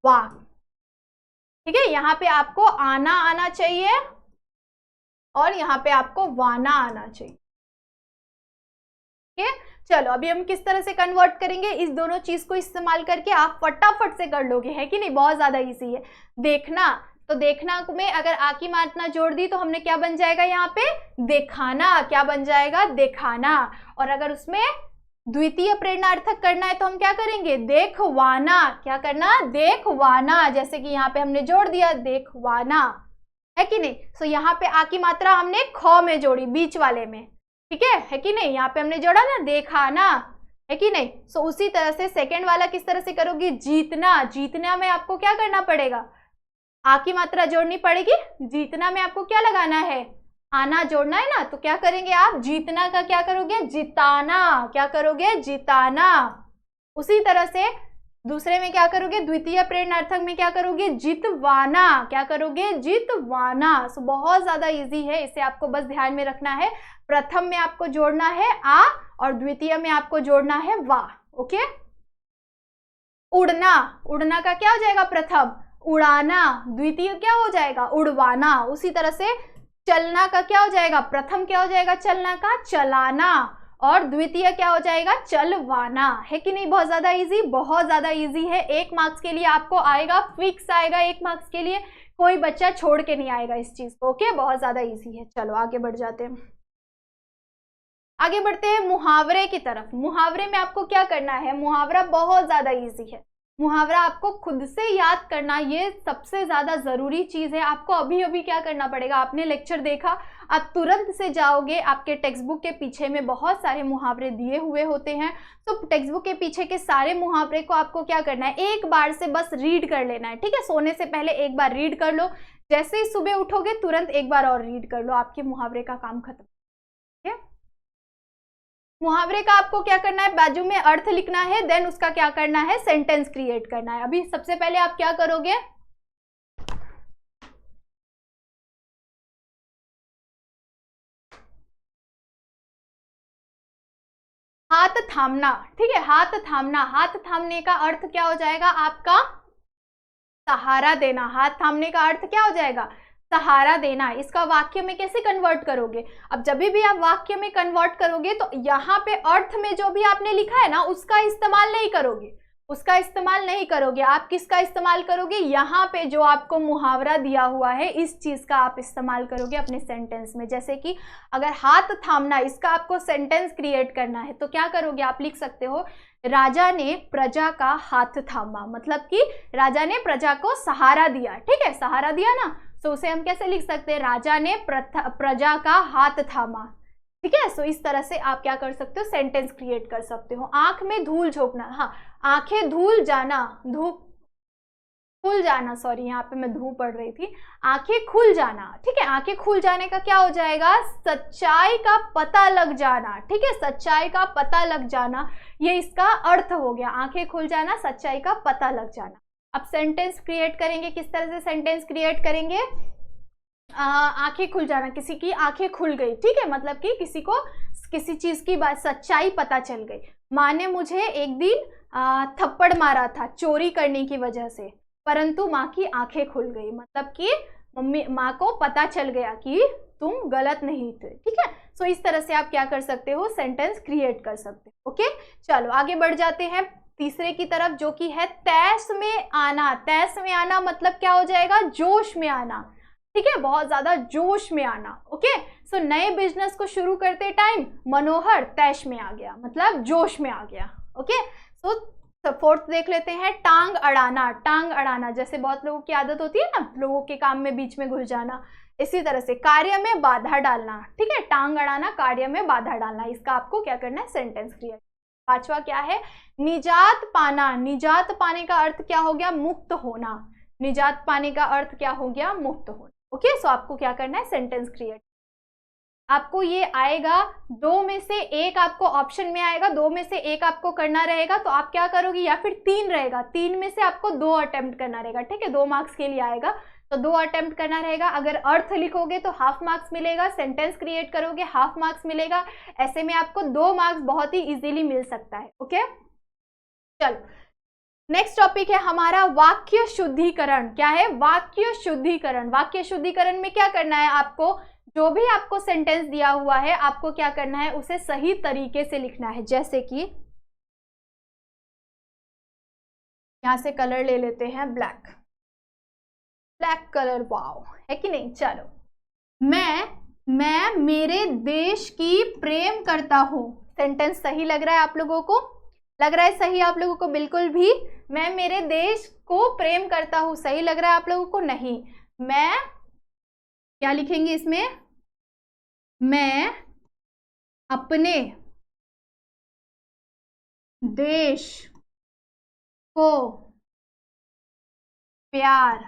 वा, ठीक है। यहाँ पे आपको आना आना चाहिए और यहाँ पे आपको वाना आना चाहिए, ठीक है। चलो अभी हम किस तरह से कन्वर्ट करेंगे, इस दोनों चीज को इस्तेमाल करके आप फटाफट से कर लोगे, है कि नहीं, बहुत ज्यादा इजी है। देखना, तो देखना में अगर आ की मात्रा जोड़ दी तो हमने क्या बन जाएगा, यहाँ पे देखाना, क्या बन जाएगा, देखाना। और अगर उसमें द्वितीय प्रेरणार्थक करना है तो हम क्या करेंगे, देखवाना। क्या करना, देखवाना, जैसे कि यहाँ पे हमने जोड़ दिया देखवाना, है कि नहीं। सो यहाँ पे आ की मात्रा हमने ख में जोड़ी, बीच वाले में, ठीक है कि नहीं। यहाँ पे हमने जोड़ा ना, देखाना, है कि नहीं। सो उसी तरह से सेकेंड वाला किस तरह से करोगे, जीतना। जीतना में आपको क्या करना पड़ेगा, आ की मात्रा जोड़नी पड़ेगी। जीतना में आपको क्या लगाना है, आना जोड़ना है ना। तो क्या करेंगे आप, जीतना का क्या करोगे, जिताना। क्या करोगे, जिताना। उसी तरह से दूसरे में क्या करोगे, द्वितीय प्रेरणार्थक में क्या करोगे, जितवाना। क्या करोगे, जितवाना। सो बहुत ज्यादा इजी है, इसे आपको बस ध्यान में रखना है। प्रथम में आपको जोड़ना है आ और द्वितीय में आपको जोड़ना है वा। ओके, उड़ना, उड़ना का क्या हो जाएगा, प्रथम उड़ाना, द्वितीय क्या हो जाएगा, उड़वाना। उसी तरह से चलना का क्या हो जाएगा, प्रथम क्या हो जाएगा, चलना का चलाना, और द्वितीय क्या हो जाएगा, चलवाना, है कि नहीं। बहुत ज्यादा इजी, बहुत ज्यादा इजी है। 1 मार्क्स के लिए आपको आएगा, फिक्स आएगा 1 मार्क्स के लिए, कोई बच्चा छोड़ के नहीं आएगा इस चीज को। ओके, बहुत ज्यादा इजी है। चलो आगे बढ़ जाते हैं, आगे बढ़ते हैं मुहावरे की तरफ। मुहावरे में आपको क्या करना है, मुहावरा बहुत ज्यादा इजी है। मुहावरा आपको खुद से याद करना, ये सबसे ज्यादा जरूरी चीज है। आपको अभी अभी क्या करना पड़ेगा, आपने लेक्चर देखा, आप तुरंत से जाओगे, आपके टेक्स्ट बुक के पीछे में बहुत सारे मुहावरे दिए हुए होते हैं। तो टेक्स्ट बुक के पीछे के सारे मुहावरे को आपको क्या करना है, एक बार से बस रीड कर लेना है, ठीक है। सोने से पहले एक बार रीड कर लो, जैसे ही सुबह उठोगे तुरंत एक बार और रीड कर लो, आपके मुहावरे का काम खत्म, ठीक है। मुहावरे का आपको क्या करना है, बाजू में अर्थ लिखना है, देन उसका क्या करना है, सेंटेंस क्रिएट करना है। अभी सबसे पहले आप क्या करोगे, हाथ थामना, ठीक है, हाथ थामना, हाथ थामने का अर्थ क्या हो जाएगा आपका सहारा देना। हाथ थामने का अर्थ क्या हो जाएगा सहारा देना। इसका वाक्य में कैसे कन्वर्ट करोगे, अब जब भी आप वाक्य में कन्वर्ट करोगे तो यहाँ पे अर्थ में जो भी आपने लिखा है ना उसका इस्तेमाल नहीं करोगे, उसका इस्तेमाल नहीं करोगे। आप किसका इस्तेमाल करोगे, यहाँ पे जो आपको मुहावरा दिया हुआ है इस चीज का आप इस्तेमाल करोगे अपने सेंटेंस में। जैसे कि अगर हाथ थामना इसका आपको सेंटेंस क्रिएट करना है तो क्या करोगे, आप लिख सकते हो राजा ने प्रजा का हाथ थामा, मतलब कि राजा ने प्रजा को सहारा दिया, ठीक है, सहारा दिया ना, तो उसे हम कैसे लिख सकते हैं, राजा ने प्रजा का हाथ थामा, ठीक है। सो इस तरह से आप क्या कर सकते हो, सेंटेंस क्रिएट कर सकते हो। आंख में धूल झोंकना, हाँ, आंखें धूल जाना, धूप खुल जाना, सॉरी यहाँ पे मैं धूप पढ़ रही थी, आंखें खुल जाना, ठीक है। आंखें खुल जाने का क्या हो जाएगा, सच्चाई का पता लग जाना, ठीक है, सच्चाई का पता लग जाना, ये इसका अर्थ हो गया, आंखें खुल जाना, सच्चाई का पता लग जाना। अब सेंटेंस क्रिएट करेंगे, किस तरह से सेंटेंस क्रिएट करेंगे, आंखें खुल जाना, किसी की आंखें खुल गई, ठीक है, मतलब कि किसी को किसी चीज की बात सच्चाई पता चल गई। माँ ने मुझे एक दिन थप्पड़ मारा था चोरी करने की वजह से, परंतु माँ की आंखें खुल गई, मतलब कि माँ को पता चल गया कि तुम गलत नहीं थे, ठीक है। सो इस तरह से आप क्या कर सकते हो, सेंटेंस क्रिएट कर सकते हो। ओके, चलो आगे बढ़ जाते हैं तीसरे की तरफ, जो कि है तैश में आना। तैश में आना मतलब क्या हो जाएगा, जोश में आना, ठीक है, बहुत ज्यादा जोश में आना। ओके, सो नए बिजनेस को शुरू करते टाइम मनोहर तैश में आ गया, मतलब जोश में आ गया। ओके, सो फोर्थ देख लेते हैं, टांग अड़ाना। टांग अड़ाना जैसे बहुत लोगों की आदत होती है ना, लोगों के काम में बीच में घुस जाना, इसी तरह से कार्य में बाधा डालना, ठीक है, टांग अड़ाना, कार्य में बाधा डालना, इसका आपको क्या करना है, सेंटेंस क्रिएट। पांचवा क्या है, निजात पाना। निजात पाने का अर्थ क्या हो गया, मुक्त होना। निजात पाने का अर्थ क्या हो गया, मुक्त होना। ओके, सो आपको क्या करना है, सेंटेंस क्रिएट। आपको ये आएगा, दो में से एक आपको ऑप्शन में आएगा, दो में से एक आपको करना रहेगा, तो आप क्या करोगे, या फिर तीन रहेगा, तीन में से आपको दो अटेम्प्ट करना रहेगा, ठीक है, 2 मार्क्स के लिए आएगा, तो 2 अटेम्प्ट करना रहेगा। अगर अर्थ लिखोगे तो हाफ मार्क्स मिलेगा, सेंटेंस क्रिएट करोगे हाफ मार्क्स मिलेगा, ऐसे में आपको 2 मार्क्स बहुत ही इजीली मिल सकता है। ओके, चलो नेक्स्ट टॉपिक है हमारा वाक्य शुद्धिकरण। क्या है, वाक्य शुद्धिकरण। वाक्य शुद्धिकरण में क्या करना है, आपको जो भी आपको सेंटेंस दिया हुआ है आपको क्या करना है, उसे सही तरीके से लिखना है। जैसे कि यहां से कलर ले लेते हैं ब्लैक, ब्लैक कलर, वाओ, है कि नहीं। चलो, मैं मेरे देश की प्रेम करता हूं। सेंटेंस सही लग रहा है आप लोगों को, लग रहा है सही आप लोगों को, बिल्कुल भी। मैं मेरे देश को प्रेम करता हूं, सही लग रहा है आप लोगों को, नहीं। मैं क्या लिखेंगे इसमें, मैं अपने देश को प्यार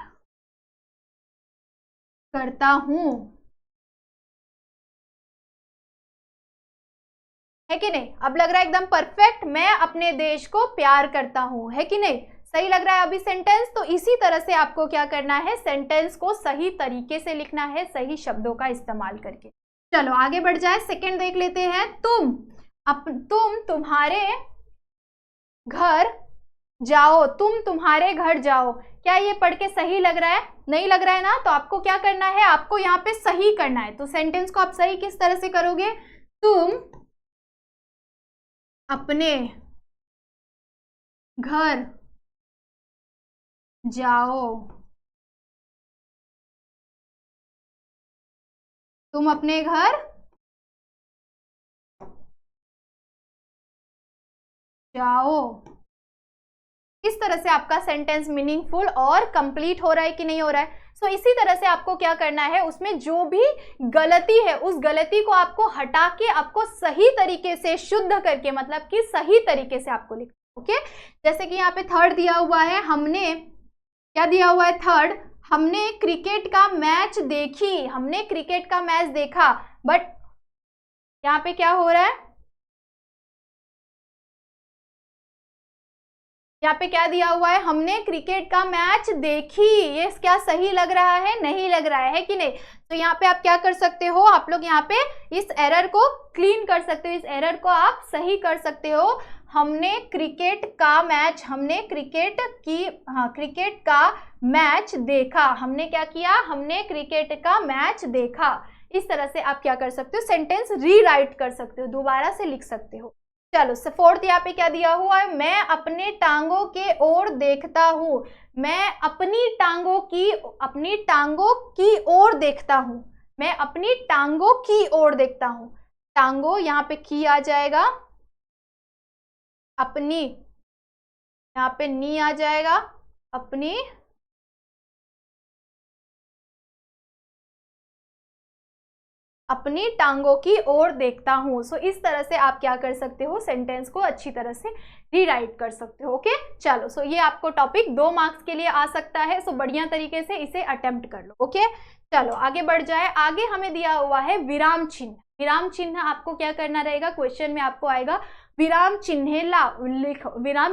करता हूं, है कि नहीं। अब लग रहा है एकदम परफेक्ट, मैं अपने देश को प्यार करता हूं, है कि नहीं, सही लग रहा है अभी सेंटेंस। तो इसी तरह से आपको क्या करना है, सेंटेंस को सही तरीके से लिखना है, सही शब्दों का इस्तेमाल करके। चलो आगे बढ़ जाए, सेकंड देख लेते हैं, तुम तुम्हारे घर जाओ। तुम तुम्हारे घर जाओ, क्या ये पढ़ के सही लग रहा है, नहीं लग रहा है ना, तो आपको क्या करना है, आपको यहाँ पे सही करना है। तो सेंटेंस को आप सही किस तरह से करोगे, तुम अपने घर जाओ, तुम अपने घर जाओ। इस तरह से आपका सेंटेंस मीनिंगफुल और कंप्लीट हो रहा है कि नहीं हो रहा है। सो इसी तरह से आपको क्या करना है, उसमें जो भी गलती है उस गलती को आपको हटा के आपको सही तरीके से शुद्ध करके, मतलब कि सही तरीके से आपको लिखना। ओके, जैसे कि यहाँ पे थर्ड दिया हुआ है, हमने क्या दिया हुआ है, थर्ड, हमने क्रिकेट का मैच देखी। हमने क्रिकेट का मैच देखा, बट यहाँ पे क्या हो रहा है, यहाँ पे क्या दिया हुआ है, हमने क्रिकेट का मैच देखी। ये क्या सही लग रहा है, नहीं लग रहा है कि नहीं। तो यहाँ पे आप क्या कर सकते हो, आप लोग यहाँ पे इस एरर को क्लीन कर सकते हो, इस एरर को आप सही कर सकते हो। हमने क्रिकेट का मैच, हमने क्रिकेट का मैच देखा। हमने क्या किया, हमने क्रिकेट का मैच देखा। इस तरह से आप क्या कर सकते हो, सेंटेंस रीराइट कर सकते हो, दोबारा से लिख सकते हो। चलो फोर्थ यहाँ पे क्या दिया हुआ है, मैं अपने टांगों के ओर देखता हूँ। मैं अपनी टांगों की ओर देखता हूँ। मैं अपनी टांगों की ओर देखता हूँ। टांगों यहाँ पे की आ जाएगा, अपनी यहाँ पे नी आ जाएगा, अपनी टांगों की ओर देखता हूं। सो इस तरह से आप क्या कर सकते हो, सेंटेंस को अच्छी तरह से रीराइट कर सकते हो। ओके चलो, सो ये आपको टॉपिक 2 मार्क्स के लिए आ सकता है। सो बढ़िया तरीके से इसे अटेम्प्ट कर लो। ओके चलो आगे बढ़ जाए। आगे हमें दिया हुआ है विराम चिन्ह। विराम चिन्ह आपको क्या करना रहेगा, क्वेश्चन में आपको आएगा विराम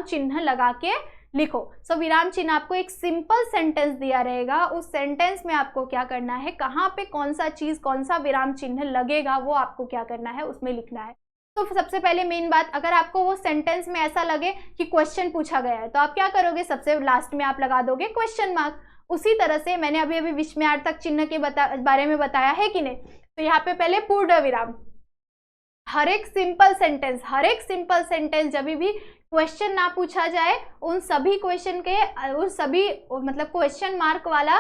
चिन्ह लगा के लिखो। सो विराम चिन्ह आपको एक सिंपल सेंटेंस दिया रहेगा, उस सेंटेंस में आपको क्या करना है, कहाँ पे कौन सा चीज, कौन सा विराम चिन्ह लगेगा, वो आपको क्या करना है, उसमें लिखना है। तो सबसे पहले मेन बात, अगर आपको वो सेंटेंस में ऐसा लगे कि क्वेश्चन पूछा गया है, तो आप क्या करोगे, सबसे लास्ट में आप लगा दोगे क्वेश्चन मार्क। उसी तरह से मैंने अभी विस्मयार्थक चिन्ह के बारे में बताया है कि नहीं। तो यहाँ पे पहले पूर्ण विराम। हर एक सिंपल सेंटेंस जब भी क्वेश्चन ना पूछा जाए, उन सभी क्वेश्चन मतलब क्वेश्चन मार्क वाला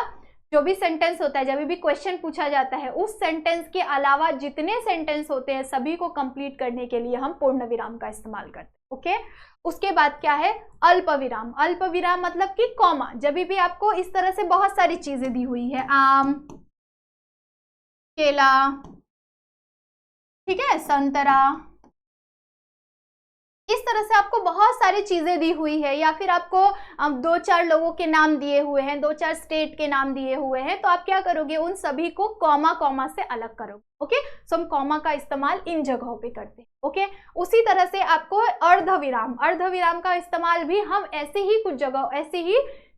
जो भी सेंटेंस होता है, जब भी क्वेश्चन पूछा जाता है, उस सेंटेंस के अलावा जितने सेंटेंस होते हैं सभी को कंप्लीट करने के लिए हम पूर्ण विराम का इस्तेमाल करते हैं। ओके उसके बाद क्या है, अल्प विराम। अल्प विराम मतलब कि कॉमा। जब भी आपको इस तरह से बहुत सारी चीजें दी हुई है, आम, केला, ठीक है, संतरा, इस तरह से आपको बहुत सारी चीजें दी हुई है, या फिर आपको 2-4 लोगों के नाम दिए हुए हैं, 2-4 स्टेट के नाम दिए हुए हैं, तो आप क्या करोगे, उन सभी को कॉमा से अलग करोगे। ओके सो हम कॉमा का इस्तेमाल इन जगहों पे करते हैं। ओके उसी तरह से आपको अर्धविराम का इस्तेमाल भी हम ऐसी ही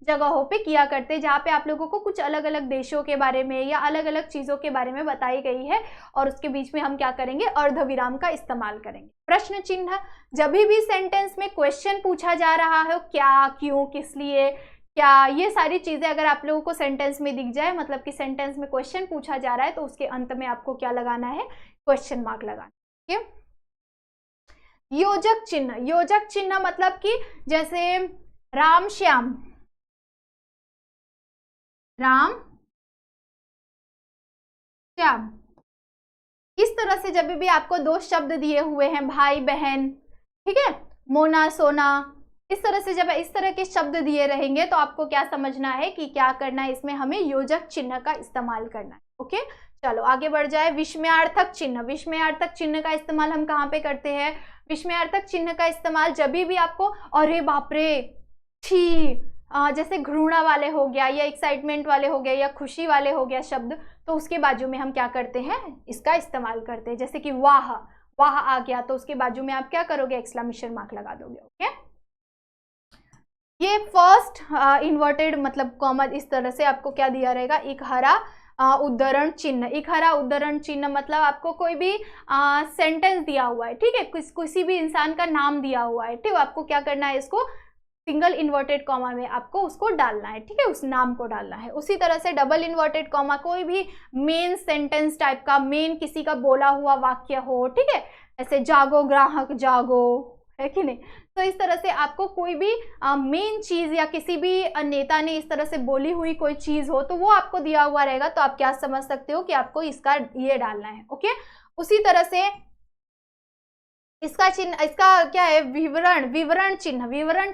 जगहों पे किया करते हैं, जहाँ पे आप लोगों को कुछ अलग अलग देशों के बारे में या अलग अलग चीजों के बारे में बताई गई है, और उसके बीच में हम क्या करेंगे, अर्धविराम का इस्तेमाल करेंगे। प्रश्न चिन्ह, जब भी सेंटेंस में क्वेश्चन पूछा जा रहा है, क्या, क्यों, किस लिए, क्या, ये सारी चीजें अगर आप लोगों को सेंटेंस में दिख जाए, मतलब कि सेंटेंस में क्वेश्चन पूछा जा रहा है, तो उसके अंत में आपको क्या लगाना है, क्वेश्चन मार्क लगाना। ठीक है। योजक चिन्ह मतलब कि जैसे राम श्याम, इस तरह से जब भी आपको 2 शब्द दिए हुए हैं, भाई बहन, ठीक है, मोना सोना, इस तरह से जब इस तरह के शब्द दिए रहेंगे, तो आपको क्या समझना है कि क्या करना है, इसमें हमें योजक चिन्ह का इस्तेमाल करना है। ओके चलो आगे बढ़ जाए। विस्मयार्थक चिन्ह का इस्तेमाल हम कहाँ पे करते हैं, विस्मयार्थक चिन्ह का इस्तेमाल जब भी आपको अरे बाप रे, छी, जैसे घृणा वाले हो गया, या एक्साइटमेंट वाले हो गया, या खुशी वाले हो गया शब्द, तो उसके बाजू में हम क्या करते हैं, इसका इस्तेमाल करते हैं। जैसे कि वाह आ गया, तो उसके बाजू में आप क्या करोगे, एक्सक्लेमेशन मार्क लगा दोगे। ओके ये फर्स्ट इन्वर्टेड मतलब कॉमा, इस तरह से आपको क्या दिया रहेगा, एक हरा उद्धरण चिन्ह मतलब आपको कोई भी सेंटेंस दिया हुआ है, ठीक है, किसी भी इंसान का नाम दिया हुआ है, ठीक है, आपको क्या करना है, इसको सिंगल इन्वर्टेड कॉमा में आपको उसको डालना है, ठीक है, उस नाम को डालना है। उसी तरह से डबल इन्वर्टेड कॉमा, कोई भी मेन सेंटेंस टाइप का, मेन किसी का बोला हुआ वाक्य हो, ठीक है, ऐसे जागो ग्राहक जागो, है कि नहीं। तो इस तरह से आपको कोई भी मेन चीज या किसी भी नेता ने इस तरह से बोली हुई कोई चीज हो, तो वो आपको दिया हुआ रहेगा, तो आप क्या समझ सकते हो कि आपको इसका ये डालना है। ओके उसी तरह से इसका क्या है, विवरण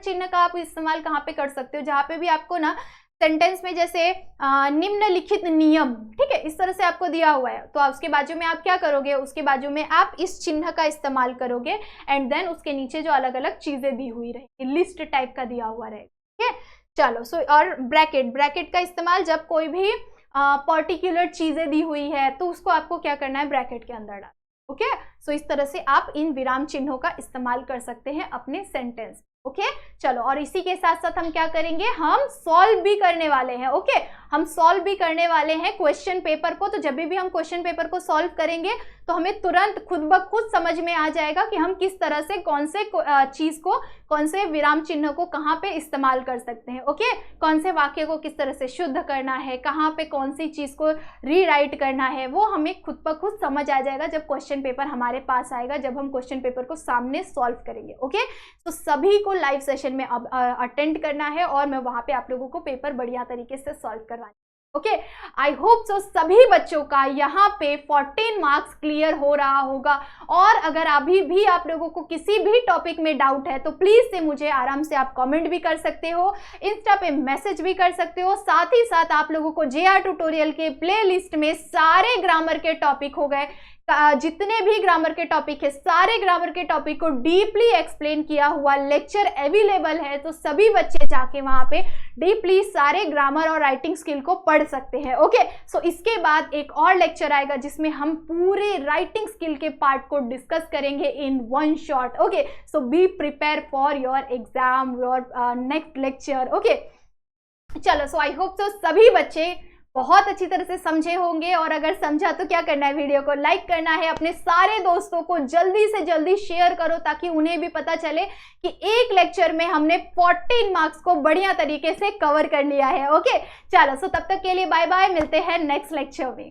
चिन्ह का आप इस्तेमाल कहाँ पे कर सकते हो, जहाँ पे भी आपको ना सेंटेंस में जैसे निम्नलिखित नियम, ठीक है, इस तरह से आपको दिया हुआ है, तो उसके बाजू में आप क्या करोगे, उसके बाजू में आप इस चिन्ह का इस्तेमाल करोगे, एंड देन उसके नीचे जो अलग अलग चीजें दी हुई रहेगी, लिस्ट टाइप का दिया हुआ रहेगा। ठीक है चलो सो और ब्रैकेट का इस्तेमाल जब कोई भी पर्टिकुलर चीजें दी हुई है, तो उसको आपको क्या करना है, ब्रैकेट के अंदर डाल। ओके सो इस तरह से आप इन विराम चिन्हों का इस्तेमाल कर सकते हैं अपने सेंटेंस। ओके चलो, और इसी के साथ साथ हम क्या करेंगे, हम सॉल्व भी करने वाले हैं। ओके हम सॉल्व भी करने वाले हैं क्वेश्चन पेपर को। तो जब भी हम क्वेश्चन पेपर को सॉल्व करेंगे तो हमें तुरंत खुद ब खुद समझ में आ जाएगा कि हम किस तरह से कौन से चीज को, कौन से विराम चिन्ह को कहाँ पे इस्तेमाल कर सकते हैं। ओके कौन से वाक्य को किस तरह से शुद्ध करना है, कहाँ पे कौन सी चीज को रीराइट करना है, वो हमें खुद ब खुद समझ आ जाएगा जब क्वेश्चन पेपर हमारे पास आएगा, जब हम क्वेश्चन पेपर को सामने सॉल्व करेंगे। ओके तो सभी को लाइव सेशन में अटेंड करना है और मैं वहां पे आप लोगों को पेपर बढ़िया तरीके से सॉल्व करवानी। ओके आई होप सो सभी बच्चों का यहाँ पे 14 मार्क्स क्लियर हो रहा होगा। और अगर अभी भी आप लोगों को किसी भी टॉपिक में डाउट है तो प्लीज से मुझे आराम से आप कमेंट भी कर सकते हो, इंस्टा पे मैसेज भी कर सकते हो। साथ ही साथ आप लोगों को JR ट्यूटोरियल के प्लेलिस्ट में सारे ग्रामर के टॉपिक हो गए, जितने भी ग्रामर के टॉपिक है सारे ग्रामर के टॉपिक को डीपली एक्सप्लेन किया हुआ लेक्चर अवेलेबल है। तो सभी बच्चे जाके वहां पे डीपली सारे ग्रामर और राइटिंग स्किल को पढ़ सकते हैं। ओके सो इसके बाद एक और लेक्चर आएगा जिसमें हम पूरे राइटिंग स्किल के पार्ट को डिस्कस करेंगे in one shot. Okay so be prepare for your exam, your next lecture. Okay चलो सो आई होप सो सभी बच्चे बहुत अच्छी तरह से समझे होंगे। और अगर समझा तो क्या करना है, वीडियो को लाइक करना है, अपने सारे दोस्तों को जल्दी से जल्दी शेयर करो ताकि उन्हें भी पता चले कि एक लेक्चर में हमने 14 मार्क्स को बढ़िया तरीके से कवर कर लिया है। ओके चलो सो तब तक के लिए बाय बाय, मिलते हैं नेक्स्ट लेक्चर में।